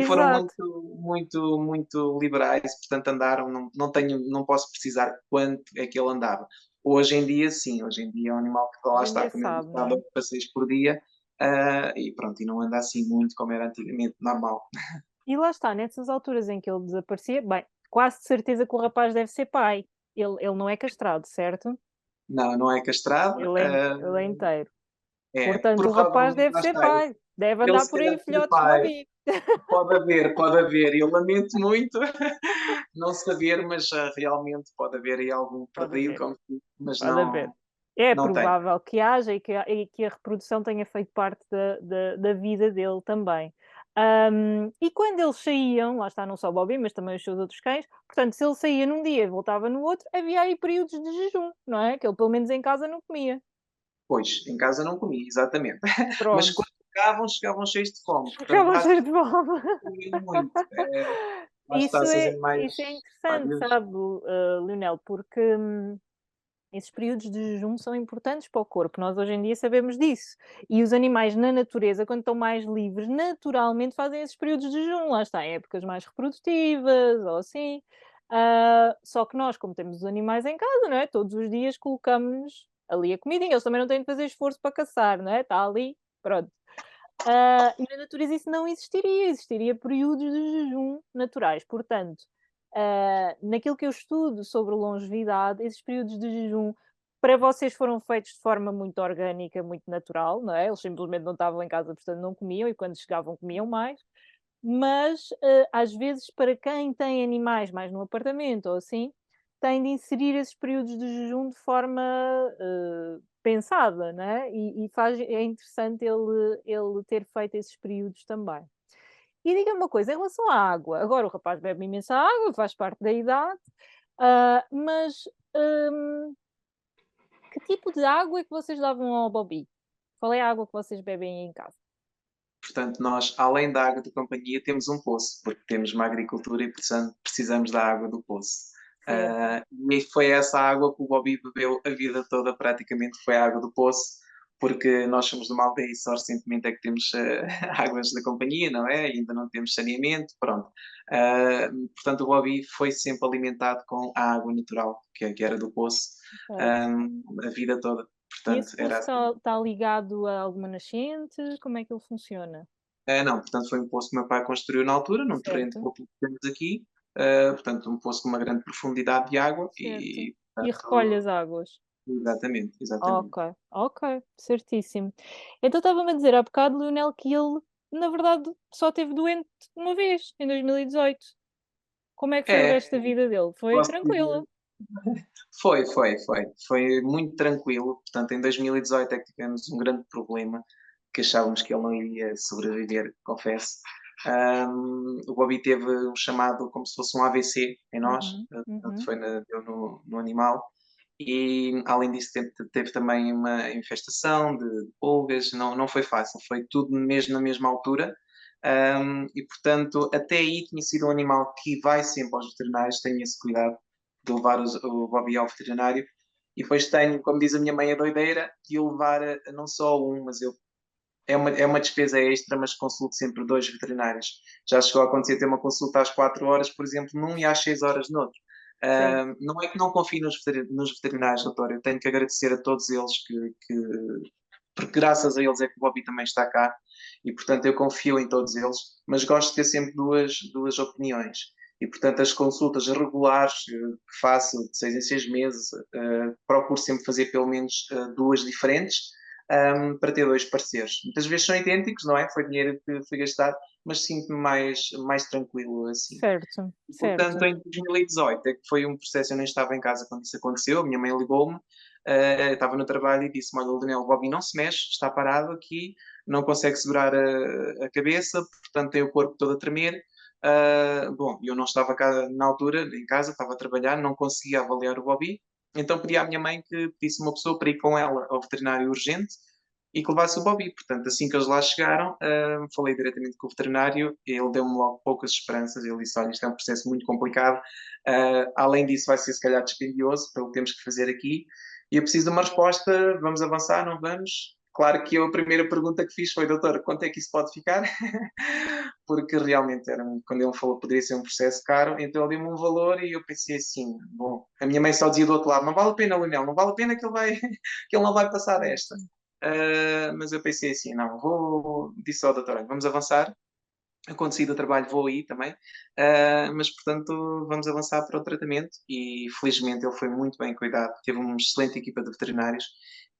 S1: foram
S2: exato.
S1: muito liberais, portanto andaram, não posso precisar quanto é que ele andava. Hoje em dia, sim, hoje em dia é um animal que lá
S2: Hoje em
S1: está,
S2: dia
S1: com a mesma
S2: sabe, não é?
S1: estrada de passeios por dia, e pronto, e não anda assim muito como era antigamente, normal.
S2: E lá está, nessas alturas em que ele desaparecia, bem, quase de certeza que o rapaz deve ser pai. Ele não é castrado, certo?
S1: Não, não é castrado,
S2: Ele é inteiro.
S1: é,
S2: Portanto, o rapaz
S1: provavelmente
S2: deve
S1: lá
S2: ser
S1: está,
S2: pai. Deve
S1: ele
S2: andar
S1: se
S2: por aí
S1: calhar foi
S2: filhotes de
S1: pai,
S2: Bobby.
S1: pode haver, eu lamento muito não saber, mas realmente pode haver aí algum
S2: Pode
S1: perdido,
S2: haver,
S1: mas
S2: pode haver.
S1: não,
S2: É
S1: não tem.
S2: provável que haja e que a reprodução tenha feito parte da vida dele também. E quando eles saíam, lá está, não só o Bobby, mas também os seus outros cães, portanto, se ele saía num dia e voltava no outro, havia aí períodos de jejum, não é? Que ele pelo menos em casa não comia.
S1: Pois, em casa não comia, exatamente. Mas
S2: Pronto,
S1: quando chegavam cheios de fome, portanto,
S2: ficava cheio
S1: basicamente
S2: de fome.
S1: comiam muito. Lá está,
S2: Isso
S1: se os
S2: é
S1: animais,
S2: isso é
S1: às
S2: interessante,
S1: vezes,
S2: sabe, Leonel, porque, esses períodos de jejum são importantes para o corpo, nós hoje em dia sabemos disso. E os animais na natureza, quando estão mais livres, naturalmente fazem esses períodos de jejum, lá está, em épocas mais reprodutivas ou assim. Só que nós, como temos os animais em casa, não é? Todos os dias colocamos ali a comidinha, eles também não têm de fazer esforço para caçar, não é? Está ali, pronto. E na natureza isso não existiria, existiria períodos de jejum naturais. Portanto, naquilo que eu estudo sobre longevidade, esses períodos de jejum para vocês foram feitos de forma muito orgânica, muito natural, não é? Eles simplesmente não estavam em casa, portanto não comiam e quando chegavam comiam mais. Mas, às vezes, para quem tem animais mais no apartamento ou assim, tem de inserir esses períodos de jejum de forma, pensada, né, e é interessante ele ter feito esses períodos também. E diga-me uma coisa, em relação à água, agora o rapaz bebe imensa água, faz parte da idade, mas, hum, que tipo de água é que vocês davam ao Bobby? Qual é a água que vocês bebem aí em casa?
S1: portanto, nós, além da água de companhia, temos um poço, porque temos uma agricultura e, portanto, precisamos da água do poço.
S2: Certo.
S1: E foi essa água que o Bobby bebeu a vida toda, praticamente, foi a água do poço, porque nós somos de uma aldeia e só recentemente é que temos águas da companhia, não é? Ainda não temos saneamento, pronto. Portanto, o Bobby foi sempre alimentado com a água natural, que era do poço,
S2: Certo.
S1: a vida toda.
S2: E
S1: Portanto,
S2: esse poço
S1: era assim.
S2: está ligado a alguma nascente? Como é que ele funciona?
S1: Não, portanto foi um poço que o meu pai construiu na altura, num terreno
S2: Certo.
S1: pouco que temos aqui, portanto, um poço com uma grande profundidade de água
S2: certo.
S1: e,
S2: E recolhe
S1: portanto,
S2: as águas.
S1: exatamente, exatamente.
S2: Ok, ok, certíssimo. Então estava-me a dizer há bocado, Lionel, que ele, na verdade, só esteve doente uma vez, em 2018. Como é que foi o
S1: É,
S2: resto da vida dele? Foi
S1: posso dizer.
S2: tranquilo?
S1: Foi muito tranquilo. Portanto, em 2018 é que tivemos um grande problema, que achávamos que ele não iria sobreviver, confesso. O Bobby teve um chamado como se fosse um AVC em nós,
S2: Uhum,
S1: portanto,
S2: uhum,
S1: deu no animal. E além disso, teve também uma infestação de pulgas, não foi fácil, foi tudo mesmo na mesma altura. E portanto, até aí tinha sido um animal que vai sempre aos veterinários, tenha esse cuidado de levar o Bobby ao veterinário. E depois tenho, como diz a minha mãe, a doideira de o levar a não só um, mas é uma despesa extra, mas consulto sempre dois veterinários. Já chegou a acontecer ter uma consulta às 4 horas, por exemplo, num e às 6 horas no outro.
S2: certo.
S1: Não é que não confie nos veterinários, doutor, eu tenho que agradecer a todos eles porque graças a eles é que o Bobby também está cá e portanto eu confio em todos eles, mas gosto de ter sempre duas opiniões. E portanto as consultas regulares que faço de 6 em 6 meses, procuro sempre fazer pelo menos duas diferentes, para ter dois pareceres. Muitas vezes são idênticos, não é? Foi dinheiro que foi gastado, mas sinto-me mais tranquilo assim.
S2: Certo,
S1: E, portanto,
S2: certo.
S1: em 2018, é que foi um processo, eu nem estava em casa quando isso aconteceu, a minha mãe ligou-me, estava no trabalho e disse-me, olha, o Daniel Bobby não se mexe, está parado aqui, não consegue segurar a cabeça, portanto tem o corpo todo a tremer. Bom, eu não estava cá na altura, em casa, estava a trabalhar, não conseguia avaliar o Bobby, então pedi à minha mãe que pedisse uma pessoa para ir com ela ao veterinário urgente e que levasse o Bobby. Portanto, assim que eles lá chegaram, falei diretamente com o veterinário, ele deu-me logo poucas esperanças, ele disse, olha, isto é um processo muito complicado, além disso vai ser se calhar dispendioso, pelo que temos que fazer aqui, e eu preciso de uma resposta, vamos avançar, não vamos? Claro que eu, a primeira pergunta que fiz foi, doutor, quanto é que isso pode ficar? Porque realmente quando ele falou que poderia ser um processo caro, então ele deu-me um valor e eu pensei assim, bom, a minha mãe só dizia do outro lado, não vale a pena, Leonel, não vale a pena que ele, vai, que ele não vai passar desta.
S2: Certo.
S1: Mas eu pensei assim, não, disse ao doutor, olha, vamos avançar, acontecido o trabalho, vou aí também, mas portanto vamos avançar para o tratamento e felizmente ele foi muito bem cuidado, teve uma excelente equipa de veterinários,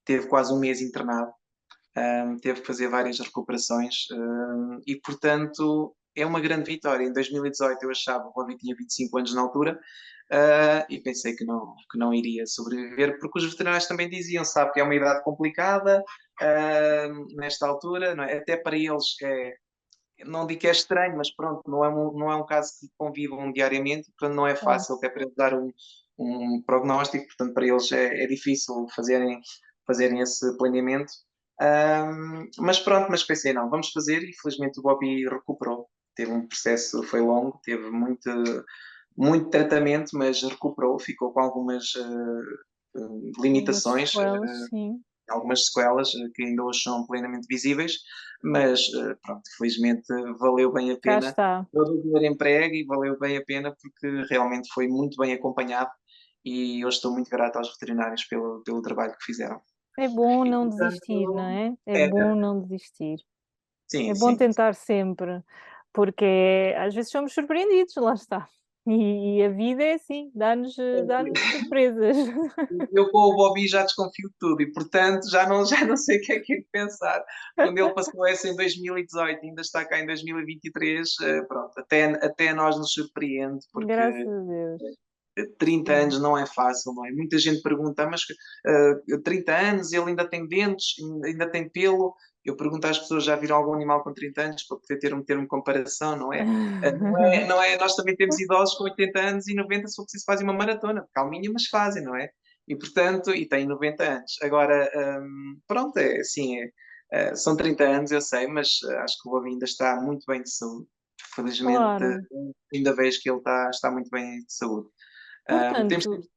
S1: teve quase um mês internado, teve que fazer várias recuperações e portanto é uma grande vitória. Em 2018 eu achava que o Bobby tinha 25 anos na altura, e pensei que não iria sobreviver, porque os veterinários também diziam, sabe, que é uma idade complicada nesta altura, não é? Até para eles não digo que é estranho, mas pronto, não é um caso que convivam diariamente, portanto não é
S2: Claro.
S1: fácil até para eles dar um prognóstico, portanto para eles é difícil fazerem esse planeamento. Mas pronto, mas pensei, não, vamos fazer e felizmente o Bobby recuperou. Teve um processo, foi longo, teve muito tratamento, mas recuperou, ficou com algumas
S2: Algumas
S1: limitações,
S2: sequelas, sim.
S1: algumas sequelas que ainda hoje são plenamente visíveis, mas pronto, felizmente valeu bem a
S2: Cá
S1: pena
S2: está.
S1: todo o dinheiro emprego e valeu bem a pena porque realmente foi muito bem acompanhado e eu estou muito grato aos veterinários pelo trabalho que fizeram.
S2: É bom
S1: E
S2: não desistir, não
S1: portanto,
S2: é? É
S1: é,
S2: bom não desistir.
S1: sim,
S2: É bom
S1: sim.
S2: tentar sempre, porque às vezes somos surpreendidos, lá está. E a vida é assim, dá-nos surpresas.
S1: Eu com o Bobby já desconfio de tudo e, portanto, já não sei o que é de pensar. Quando ele passou essa em 2018 ainda está cá em 2023, pronto, até a nós nos surpreende,
S2: Graças
S1: porque
S2: a Deus.
S1: 30
S2: Sim.
S1: anos não é fácil, não é? Muita gente pergunta, mas 30 anos, ele ainda tem dentes, ainda tem pelo. Eu pergunto às pessoas, já viram algum animal com 30 anos para poder ter um termo de comparação, não é? Não é? Nós também temos idosos com 80 anos e 90 se for preciso fazem uma maratona, calminha, mas fazem, não é? E portanto, e têm 90 anos. Agora, pronto, é assim, são 30 anos, eu sei, mas acho que o Bobby ainda está muito bem de saúde. Felizmente,
S2: Claro.
S1: ainda vejo que ele está muito bem de saúde. Temos
S2: Portanto
S1: tido,
S2: sim, diga.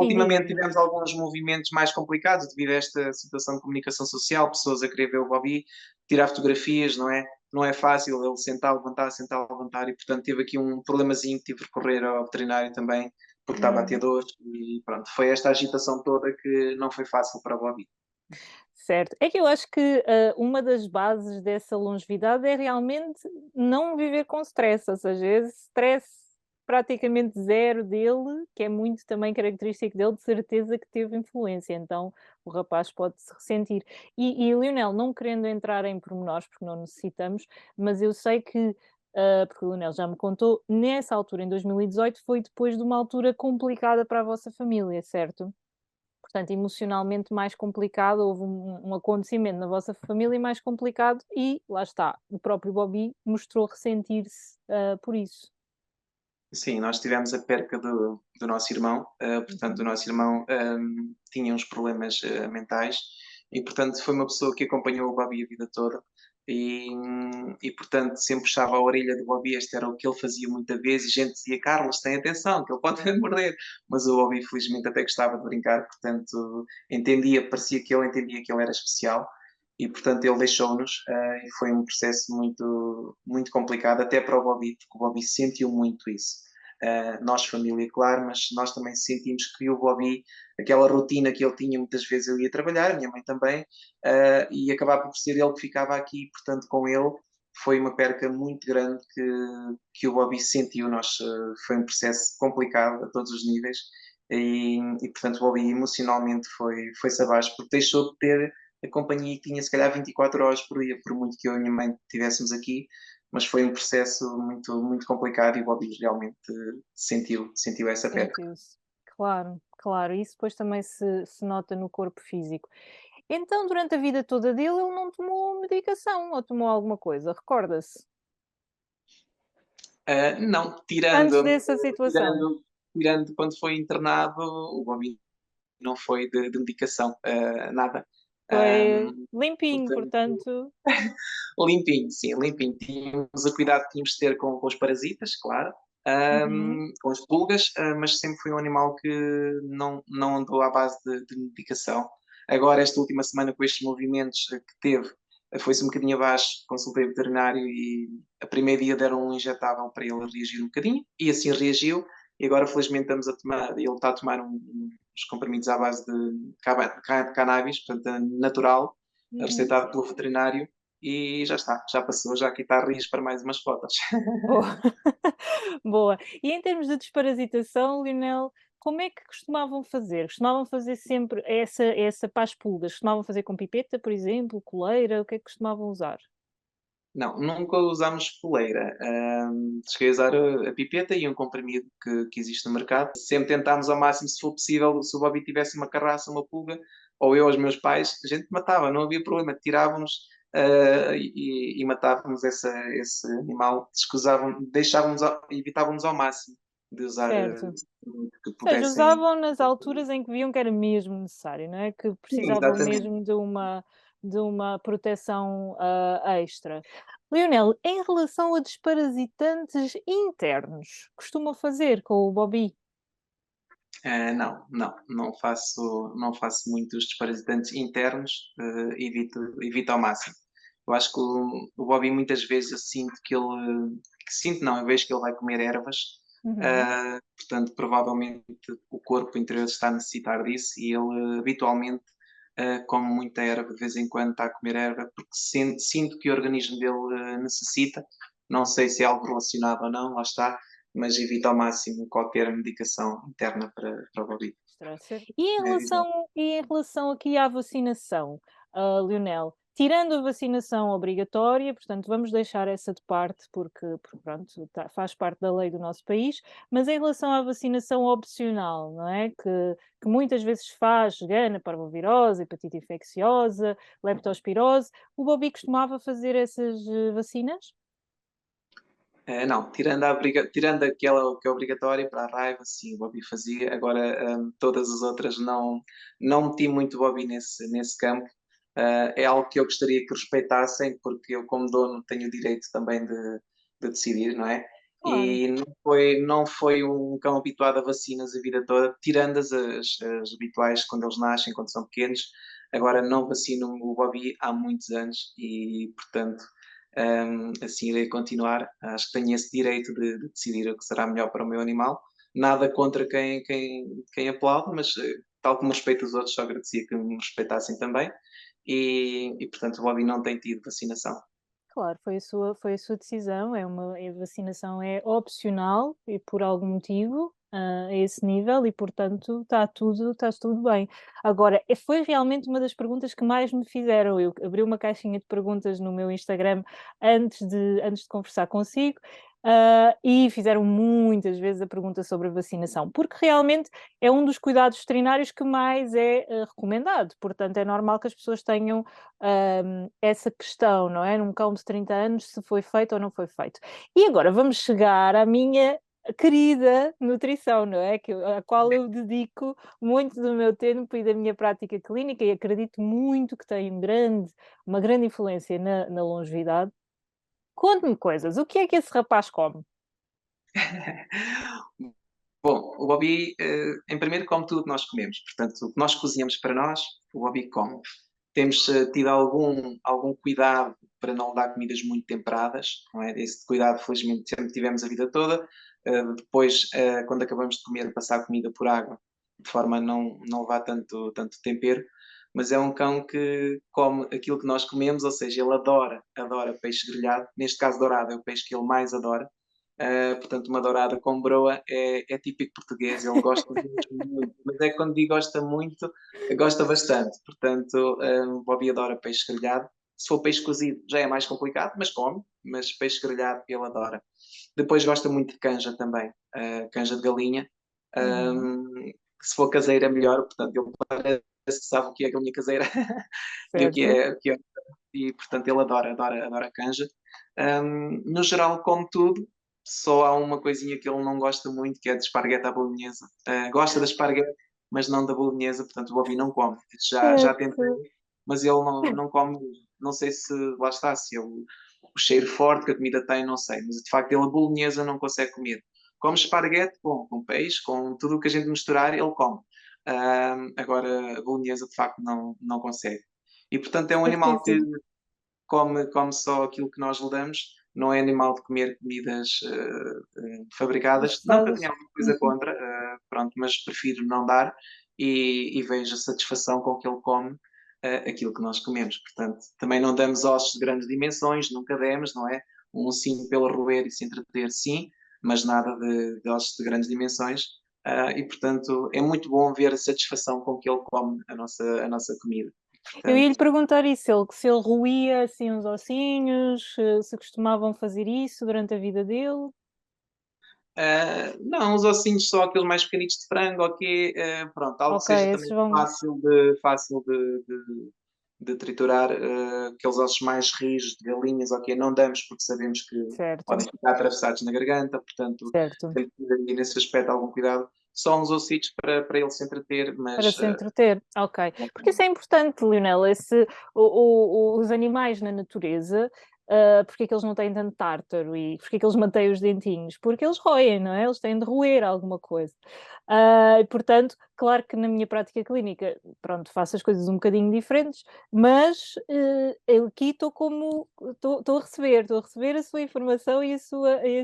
S1: ultimamente tivemos alguns movimentos mais complicados devido a esta situação de comunicação social, pessoas a querer ver o Bobby, tirar fotografias, não é? Não é fácil ele sentar, levantar, e portanto teve aqui um problemazinho, tive de recorrer ao veterinário também, porque estava a ter
S2: Hum.
S1: dores, e pronto, foi esta agitação toda que não foi fácil para o Bobby.
S2: Certo. É que eu acho que, uma das bases dessa longevidade é realmente não viver com stress, ou seja, esse stress praticamente zero dele, que é muito também característico dele, de certeza que teve influência, então o rapaz pode-se ressentir. E Lionel, não querendo entrar em pormenores, porque não necessitamos, mas eu sei que, porque o Lionel já me contou, nessa altura, em 2018, foi depois de uma altura complicada para a vossa família, certo? Portanto, emocionalmente mais complicado, houve um acontecimento na vossa família mais complicado e, lá está, o próprio Bobby mostrou ressentir-se, por isso.
S1: Sim, nós tivemos a perca do nosso irmão, portanto, o
S2: Uhum.
S1: nosso irmão tinha uns problemas mentais e, portanto, foi uma pessoa que acompanhou o Bobby a vida toda e, portanto, sempre puxava a orelha do Bobby, este era o que ele fazia muita vez e a gente dizia, Carlos, tem atenção, que ele pode morder, mas o Bobby, felizmente, até gostava de brincar, portanto, parecia que ele entendia que ele era especial e, portanto, ele deixou-nos e foi um processo muito, muito complicado, até para o Bobby, porque o Bobby sentiu muito isso. Nós, família, claro, mas nós também sentimos que o Bobby, aquela rotina que ele tinha, muitas vezes eu ia trabalhar, a minha mãe também, e acabava por ser ele que ficava aqui, portanto, com ele, foi uma perca muito grande que o Bobby sentiu. Foi um processo complicado a todos os níveis, portanto, o Bobby emocionalmente foi-se abaixo, porque deixou de ter a companhia que tinha se calhar 24 horas por dia, por muito que eu e a minha mãe estivéssemos aqui, mas foi um processo muito, muito complicado e o Bobby realmente sentiu essa perca.
S2: Sentiu-se. Claro, claro, isso depois também se nota no corpo físico. Então, durante a vida toda dele, ele não tomou medicação ou tomou alguma coisa, recorda-se?
S1: Não,
S2: Antes dessa situação?
S1: tirando quando foi internado, o Bobby não foi de medicação, nada.
S2: Foi
S1: Um,
S2: limpinho,
S1: portanto,
S2: portanto.
S1: limpinho, sim, limpinho. Tínhamos o cuidado que tínhamos de ter com os parasitas, claro,
S2: Uhum.
S1: com as pulgas, mas sempre foi um animal que não andou à base de medicação. Agora, esta última semana, com estes movimentos que teve, foi-se um bocadinho abaixo, consultei o veterinário e a primeiro dia deram um injetável para ele reagir um bocadinho, e assim reagiu, e agora felizmente estamos a tomar, ele está a tomar uns comprimidos à base de cannabis, portanto, natural,
S2: Uhum.
S1: receitado pelo veterinário, e já está, já passou, já aqui está a rios para mais umas fotos.
S2: Boa. Boa. E em termos de desparasitação, Lionel, como é que costumavam fazer? Costumavam fazer sempre essa para as pulgas? Costumavam fazer com pipeta, por exemplo, coleira? O que é que costumavam usar?
S1: Não, nunca usámos coleira. Cheguei a usar a pipeta e um comprimido que existe no mercado. Sempre tentámos ao máximo, se for possível, se o Bobby tivesse uma carraça, uma pulga, ou eu, os meus pais, a gente matava, não havia problema. Tirávamos e matávamos esse animal, evitávamos ao máximo de usar
S2: Certo.
S1: que
S2: Ou seja,
S1: pudessem.
S2: usavam nas alturas em que viam que era mesmo necessário, não é? Que
S1: Sim,
S2: precisavam
S1: exatamente.
S2: mesmo de uma proteção, extra. Lionel, em relação a desparasitantes internos, costuma fazer com o Bobby?
S1: Não faço muitos desparasitantes internos, evito ao máximo. Eu acho que o Bobby muitas vezes eu sinto sinto não, eu vejo que ele vai comer ervas,
S2: Uhum.
S1: portanto provavelmente o corpo interior está a necessitar disso e ele habitualmente come muita erva, de vez em quando está a comer erva, porque sinto que o organismo dele necessita, não sei se é algo relacionado ou não, lá está, mas evito ao máximo qualquer medicação interna para o Bobby.
S2: Estressa. E em relação aqui à vacinação, Lionel, tirando a vacinação obrigatória, portanto, vamos deixar essa de parte porque pronto, faz parte da lei do nosso país, mas em relação à vacinação opcional, não é? Que muitas vezes faz gana, parvovirose, hepatite infecciosa, leptospirose, o Bobby costumava fazer essas vacinas?
S1: Não, tirando aquela que é obrigatória para a raiva, sim, o Bobby fazia. Agora, todas as outras não meti muito Bobby nesse campo. É algo que eu gostaria que respeitassem, porque eu, como dono, tenho o direito também de decidir, não é?
S2: Claro.
S1: E não foi um cão habituado a vacinas a vida toda, tirando as habituais quando eles nascem, quando são pequenos. Agora, não vacino o Bobby há muitos anos e, portanto, assim irei continuar. Acho que tenho esse direito de decidir o que será melhor para o meu animal. Nada contra quem aplaude, mas tal como respeito os outros, só agradecia que me respeitassem também. Portanto, o Bobby não tem tido vacinação.
S2: claro, foi a sua decisão, a vacinação é opcional e por algum motivo, a esse nível e portanto está tudo bem. Agora, foi realmente uma das perguntas que mais me fizeram, eu abri uma caixinha de perguntas no meu Instagram antes de conversar consigo, e fizeram muitas vezes a pergunta sobre a vacinação, porque realmente é um dos cuidados veterinários que mais é, recomendado, portanto é normal que as pessoas tenham essa questão, não é? Num cão de 30 anos, se foi feito ou não foi feito. E agora vamos chegar à minha querida nutrição, não é? À qual eu dedico muito do meu tempo e da minha prática clínica e acredito muito que tem uma grande influência na longevidade. Conte-me coisas, o que é que esse rapaz come?
S1: Bom, o Bobby, em primeiro, come tudo o que nós comemos. Portanto, o que nós cozinhamos para nós, o Bobby come. Temos tido algum cuidado para não dar comidas muito temperadas, não é? Esse cuidado, felizmente, sempre tivemos a vida toda. Depois, quando acabamos de comer, passar a comida por água, de forma a não levar tanto tempero. Mas é um cão que come aquilo que nós comemos, ou seja, ele adora peixe grelhado. Neste caso, dourado é o peixe que ele mais adora. Portanto, uma dourada com broa é típico português, ele gosta mesmo muito, mas é quando digo gosta muito, gosta bastante. Portanto, o Bobby adora peixe grelhado. Se for peixe cozido já é mais complicado, mas come, mas peixe grelhado ele adora. Depois gosta muito de canja também, canja de galinha.
S2: Uhum,
S1: Se for caseira, melhor, portanto, ele parece que sabe o que é galinha caseira e
S2: certo.
S1: o que é, e portanto ele adora canja. No geral, come tudo, só há uma coisinha que ele não gosta muito, que é de esparguete à bolonhesa. Gosta da esparguete, mas não da bolonhesa, portanto o Bobby não come. Já tentei,
S2: Certo.
S1: mas ele não come. Não sei se lá está, se ele, o cheiro forte que a comida tem, não sei, mas de facto ele a bolonhesa não consegue comer. Come esparguete, bom, com peixe, com tudo o que a gente misturar, ele come. Agora a bolonhesa de facto não consegue. E portanto é um animal que
S2: Certíssimo.
S1: come só aquilo que nós lhe damos, não é animal de comer comidas fabricadas. Não que eu tenha
S2: Processadas.
S1: alguma coisa
S2: Uhum.
S1: contra, pronto, mas prefiro não dar e vejo a satisfação com que ele come aquilo que nós comemos. Portanto, também não damos ossos de grandes dimensões, nunca demos, não é? Um ossinho pelo roer e se entreter, sim, mas nada de ossos de grandes dimensões. E, portanto, é muito bom ver a satisfação com que ele come a nossa comida.
S2: Eu ia
S1: Portanto,
S2: lhe perguntar isso, se ele roía assim uns ossinhos, se costumavam fazer isso durante a vida dele.
S1: Não, os ossinhos só aqueles mais pequenitos de frango, ok. Pronto, algo que
S2: Ok,
S1: seja
S2: esses
S1: também
S2: vão.
S1: fácil de triturar, aqueles ossos mais rijos de galinhas, ok, não damos porque sabemos que podem
S2: Certo,
S1: ficar atravessados na garganta, portanto
S2: certo.
S1: temos que ter aí nesse aspecto algum cuidado. Só uns ossitos para ele se entreter,
S2: Para
S1: mas
S2: se entreter, ok. Porque isso é importante, Lionel, os animais na natureza, porque é que eles não têm tanto tártaro e porque é que eles mantêm os dentinhos? Porque eles roem, não é? Eles têm de roer alguma coisa. E, portanto, claro que na minha prática clínica, pronto, faço as coisas um bocadinho diferentes, mas eu aqui estou a receber a sua informação e a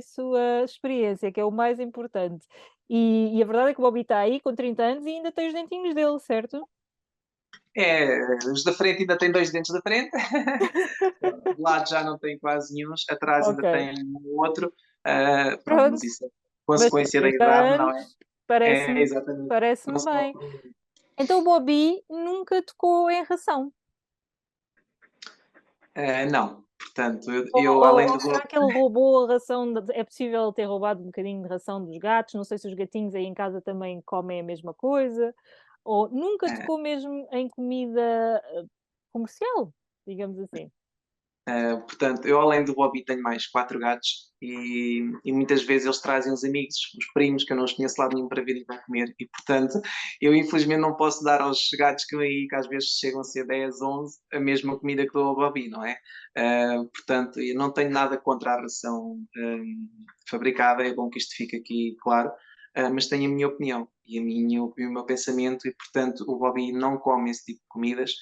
S2: sua experiência, que é o mais importante. E a verdade é que o Bobby está aí com 30 anos e ainda tem os dentinhos dele, certo?
S1: os da frente ainda têm dois dentes da frente, de lado já não tem quase nenhum, atrás
S2: Ok,
S1: ainda tem um outro. Pronto, mas
S2: pronto.
S1: isso é
S2: Mas
S1: consequência da
S2: 30
S1: idade, não é?
S2: anos,
S1: Exatamente. Não
S2: parece-me
S1: se pode.
S2: bem. Então o Bobby nunca tocou em ração?
S1: Não, portanto, eu,
S2: Ou,
S1: eu
S2: ou-
S1: além
S2: ou
S1: de
S2: será que ele roubou a ração? É possível ter roubado um bocadinho de ração dos gatos? Não sei se os gatinhos aí em casa também comem a mesma coisa. Ou nunca
S1: eh,
S2: tocou mesmo em comida comercial, digamos assim.
S1: portanto, eu além do Bobby tenho mais quatro gatos e muitas vezes eles trazem os amigos, os primos, que eu não os conheço lá nenhum para virem para comer. E portanto, eu infelizmente não posso dar aos gatos que aí, que às vezes chegam a ser 10, 11, a mesma comida que dou ao Bobby, não é? Portanto, eu não tenho nada contra a ração fabricada, é bom que isto fique aqui claro. Mas tenho a minha opinião e o meu pensamento, e portanto o Bobby não come esse tipo de comidas.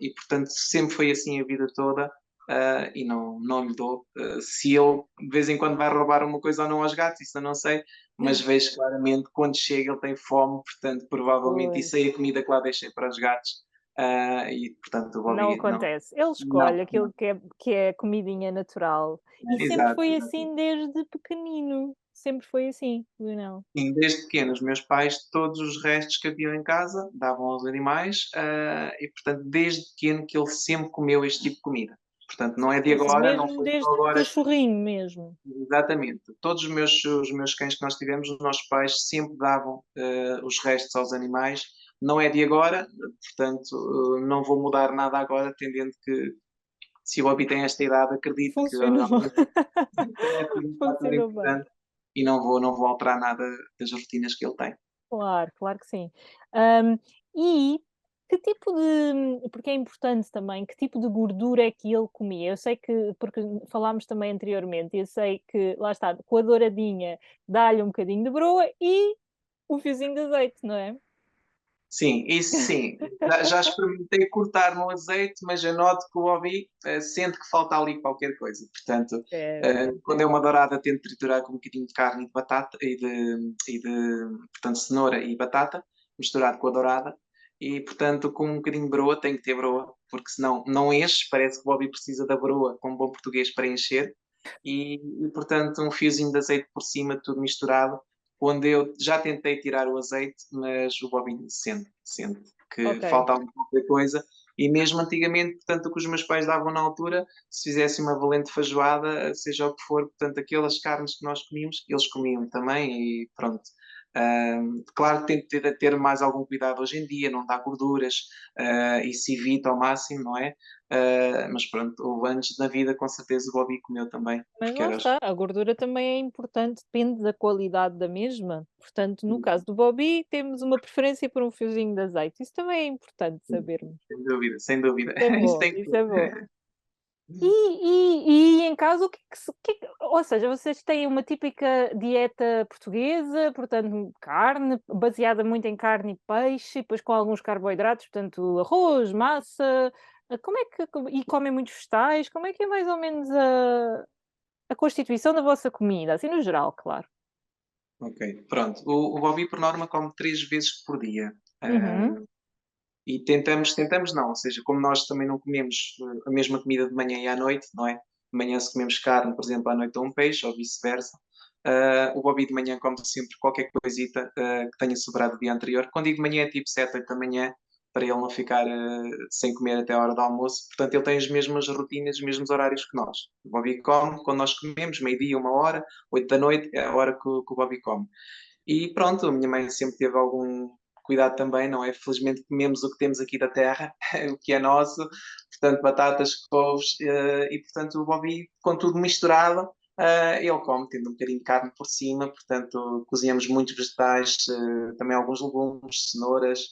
S1: E portanto sempre foi assim a vida toda, e não lhe dou. Se ele de vez em quando vai roubar uma coisa ou não aos gatos, isso eu não sei, mas vejo claramente quando chega ele tem fome, portanto provavelmente
S2: Pois.
S1: isso aí é a comida que lá deixei para os gatos. e portanto o
S2: Não
S1: Bobby
S2: acontece. Ele
S1: não,
S2: escolhe
S1: não.
S2: aquilo que é comidinha natural e sempre
S1: Exato,
S2: foi
S1: exato.
S2: assim desde pequenino, sempre foi assim, Lionel.
S1: Sim, desde pequeno, os meus pais, todos os restos que haviam em casa, davam aos animais, e portanto, desde pequeno que ele sempre comeu este tipo de comida. Portanto, não é de agora, não
S2: Mesmo
S1: foi só
S2: desde
S1: agora.
S2: cachorrinho mesmo.
S1: Exatamente. Todos os meus cães que nós tivemos, os nossos pais sempre davam os restos aos animais. Não é de agora, portanto, não vou mudar nada agora, tendendo que se o Bobby tem esta idade, acredito que
S2: Funcionou.
S1: realmente tenha sido um fator
S2: Funcionou bem.
S1: importante e não vou alterar nada das rotinas que ele tem.
S2: Claro, claro que sim. Hum, e que tipo de porque é importante também, que tipo de gordura é que ele comia? Eu sei que porque falámos também anteriormente, eu sei que, lá está, com a douradinha dá-lhe um bocadinho de broa e um fiozinho de azeite, não é?
S1: Sim, isso sim. Já experimentei cortar no azeite, mas eu noto que o Bobby sente que falta ali qualquer coisa. Portanto,
S2: Certo.
S1: quando é uma dourada, tento triturar com um bocadinho de carne e de batata, portanto, cenoura e batata, misturado com a dourada. E, portanto, com um bocadinho de broa, tem que ter broa, porque senão não enche. Parece que o Bobby precisa da broa, com bom português, para encher. Portanto, um fiozinho de azeite por cima, tudo misturado, onde eu já tentei tirar o azeite, mas o Bobby sente que
S2: Ok.
S1: falta alguma coisa. E mesmo antigamente, portanto, o que os meus pais davam na altura, se fizesse uma valente feijoada, seja o que for, portanto, aquelas carnes que nós comíamos, eles comiam também e pronto. Claro que tem que ter mais algum cuidado hoje em dia, não dá gorduras, e se evita ao máximo, não é? Mas pronto, houve antes na vida, com certeza o Bobby comeu também,
S2: Mas
S1: porque
S2: lá
S1: era.
S2: está, a gordura também é importante, depende da qualidade da mesma. Portanto, no caso do Bobby, temos uma preferência por um fiozinho de azeite. Isso também é importante sabermos.
S1: Sem dúvida, sem dúvida.
S2: Isso é
S1: Isso
S2: bom,
S1: tem que
S2: isso é bom.
S1: ter.
S2: E em casa o que é que se que é que ou seja, vocês têm uma típica dieta portuguesa, portanto, carne, baseada muito em carne e peixe, depois com alguns carboidratos, portanto, arroz, massa, como é que e comem muitos vegetais? Como é que é mais ou menos a constituição da vossa comida? Assim, no geral, claro.
S1: Ok, pronto. O Bobby, por norma, come 3 vezes por dia.
S2: Uhum,
S1: E tentamos não, ou seja, como nós também não comemos a mesma comida de manhã e à noite, não é? De manhã se comemos carne, por exemplo, à noite ou um peixe, ou vice-versa. O Bobby de manhã come sempre qualquer coisita que tenha sobrado do dia anterior. Quando digo de manhã é tipo 7, 8 da manhã, para ele não ficar sem comer até a hora do almoço. Portanto, ele tem as mesmas rotinas, os mesmos horários que nós. O Bobby come quando nós comemos, meio-dia, 1 hora, 8 da noite, é a hora que o Bobby come. E pronto, a minha mãe sempre teve algum cuidado também, não é? Felizmente comemos o que temos aqui da terra, o que é nosso, portanto, batatas, couves, e portanto o Bobby, com tudo misturado, ele come, tendo um bocadinho de carne por cima, portanto, cozinhamos muitos vegetais, também alguns legumes, cenouras,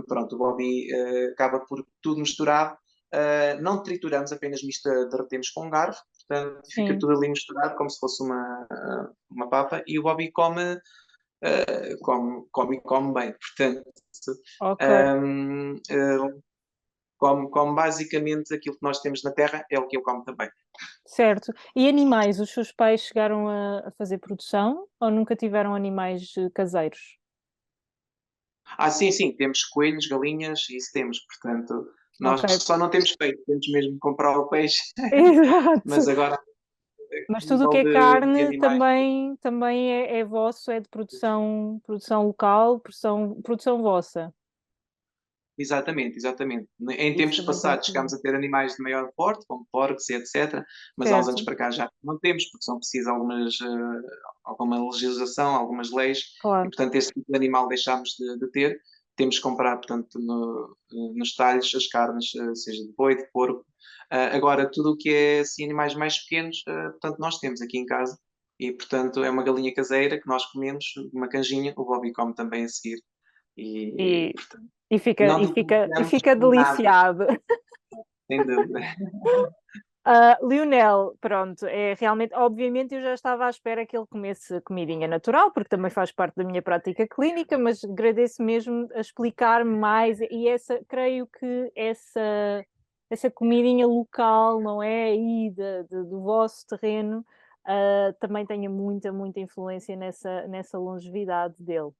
S1: pronto, o Bobby acaba por tudo misturado, não trituramos, apenas derretemos com um garfo, portanto, fica
S2: sim,
S1: tudo ali misturado, como se fosse uma papa, e o Bobby come e come bem. Portanto,
S2: ok,
S1: um, uh, come basicamente aquilo que nós temos na Terra, é o que ele come também.
S2: certo. E animais, os seus pais chegaram a fazer produção ou nunca tiveram animais, caseiros?
S1: Sim, sim, temos coelhos, galinhas, isso temos, portanto, nós
S2: Ok.
S1: só não temos peixe, temos mesmo que comprar o peixe, mas
S2: Exato.
S1: agora,
S2: Mas
S1: a
S2: tudo o que
S1: nível
S2: é
S1: de
S2: carne
S1: animais,
S2: também é vosso, é de produção local, produção vossa.
S1: exatamente, exatamente. Em
S2: Isso
S1: tempos
S2: também tem
S1: passados
S2: que
S1: chegámos a ter animais de maior porte, como porcos e etc., mas há uns anos
S2: certo,
S1: para cá já não temos, porque são precisas alguma legislação, algumas leis, e
S2: claro.
S1: portanto este tipo de animal deixámos de ter. Temos que comprar, portanto, nos talhos as carnes, seja de boi, de porco. Agora, tudo o que é assim, animais mais pequenos, portanto, nós temos aqui em casa. E, portanto, é uma galinha caseira que nós comemos, uma canjinha, o Bobby come também a seguir.
S2: E
S1: Portanto,
S2: e fica
S1: não
S2: e fica e
S1: diferenciamos
S2: fica
S1: nada,
S2: deliciado.
S1: sem dúvida.
S2: Lionel, pronto, é realmente obviamente eu já estava à espera que ele comesse comidinha natural, porque também faz parte da minha prática clínica, mas agradeço mesmo a explicar-me mais e creio que essa comidinha local, não é, aí do vosso terreno, também tenha muita, muita influência nessa longevidade dele.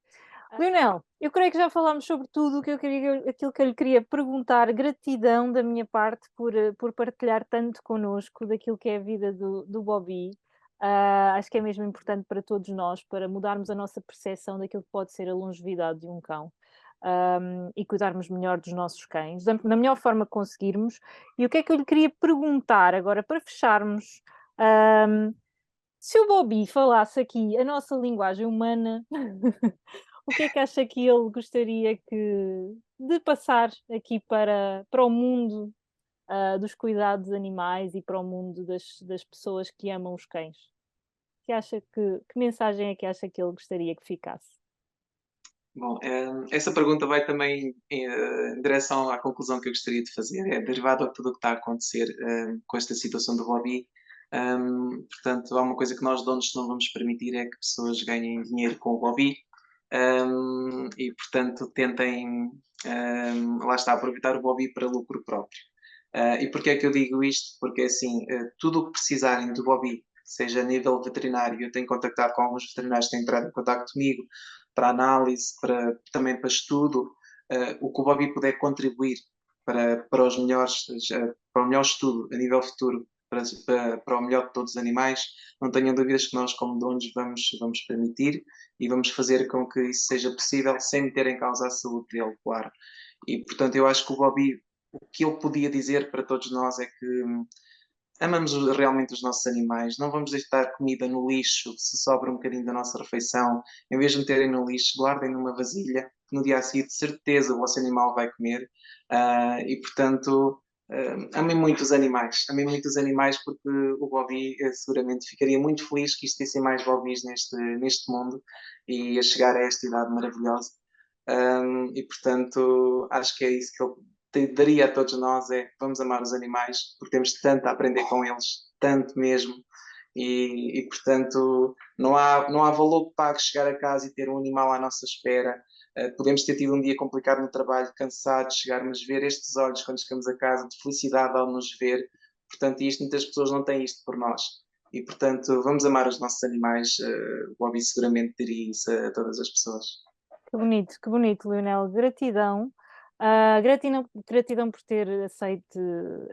S2: Leonel, eu creio que já falámos sobre tudo o que eu queria, aquilo que eu lhe queria perguntar. Gratidão da minha parte por partilhar tanto connosco daquilo que é a vida do Bobby. Acho que é mesmo importante para todos nós, para mudarmos a nossa percepção daquilo que pode ser a longevidade de um cão. E cuidarmos melhor dos nossos cães, da melhor forma que conseguirmos. E o que é que eu lhe queria perguntar agora, para fecharmos? Ahm, Se o Bobby falasse aqui a nossa linguagem humana, o que é que acha que ele gostaria de passar aqui para o mundo, dos cuidados animais e para o mundo das pessoas que amam os cães? Que mensagem é que acha que ele gostaria que ficasse?
S1: Bom, essa pergunta vai também em direção à conclusão que eu gostaria de fazer. É derivado a tudo o que está a acontecer com esta situação do Bobby. Portanto, há uma coisa que nós donos não vamos permitir é que pessoas ganhem dinheiro com o Bobby. E, portanto, tentem, lá está, aproveitar o Bobby para lucro próprio. E porquê é que eu digo isto? Porque, assim, tudo o que precisarem do Bobby, seja a nível veterinário, eu tenho contactado com alguns veterinários que têm entrado em contato comigo para análise, também para estudo, o que o Bobby puder contribuir para os melhores, para o melhor estudo a nível futuro, para o melhor de todos os animais, não tenham dúvidas que nós, como donos, vamos permitir e vamos fazer com que isso seja possível sem meter em causa a saúde dele, claro. E, portanto, eu acho que o Bobby, o que ele podia dizer para todos nós é que amamos realmente os nossos animais, não vamos deixar comida no lixo, se sobra um bocadinho da nossa refeição, em vez de meterem no lixo, guardem numa vasilha, que no dia a seguir, de certeza, o vosso animal vai comer. E, portanto, amem muito os animais, porque o Bobby seguramente ficaria muito feliz que existissem mais Bobbys neste mundo e a chegar a esta idade maravilhosa. E, portanto, acho que é isso que ele daria a todos nós é vamos amar os animais, porque temos tanto a aprender com eles, tanto mesmo, portanto não há valor que pague chegar a casa e ter um animal à nossa espera. Podemos ter tido um dia complicado no trabalho, cansados, chegarmos a ver estes olhos quando chegamos a casa, de felicidade ao nos ver, portanto muitas pessoas não têm isto por nós. E, portanto, vamos amar os nossos animais. O Bobby seguramente diria isso a todas as pessoas.
S2: Que bonito, Leonel. Gratidão. Gratidão por ter aceito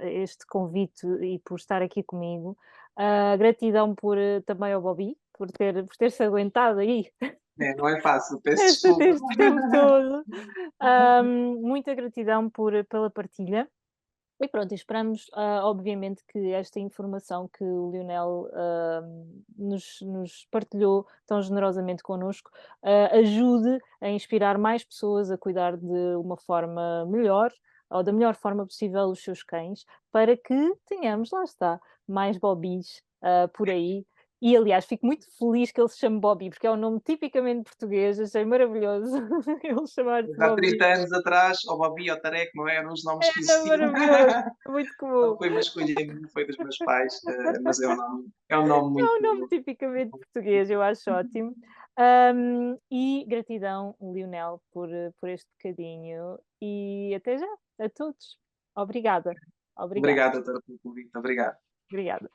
S2: este convite e por estar aqui comigo. Gratidão também ao Bobby, por ter-se aguentado aí
S1: Não é fácil, peço desculpa.
S2: este tempo todo. Muita gratidão pela partilha. E pronto, esperamos, obviamente, que esta informação que o Lionel nos partilhou tão generosamente connosco, ajude a inspirar mais pessoas a cuidar de uma forma melhor, ou da melhor forma possível, os seus cães, para que tenhamos, lá está, mais Bobbys por aí. E, aliás, fico muito feliz que ele se chame Bobby, porque é um nome tipicamente português, achei maravilhoso ele chamar-se
S1: Há 30
S2: Bobby.
S1: anos atrás, o Bobby ou Tarek, não eram os nomes que
S2: Era
S1: existiam.
S2: maravilhoso, muito
S1: Não
S2: comum.
S1: foi uma escolha minha, foi dos meus pais, mas é um nome
S2: É um nome
S1: muito.
S2: tipicamente português, eu acho ótimo. E gratidão, Lionel, por este bocadinho e até já, a todos. Obrigada, obrigada,
S1: Obrigado, doutora, pelo convite. Obrigado.
S2: obrigada.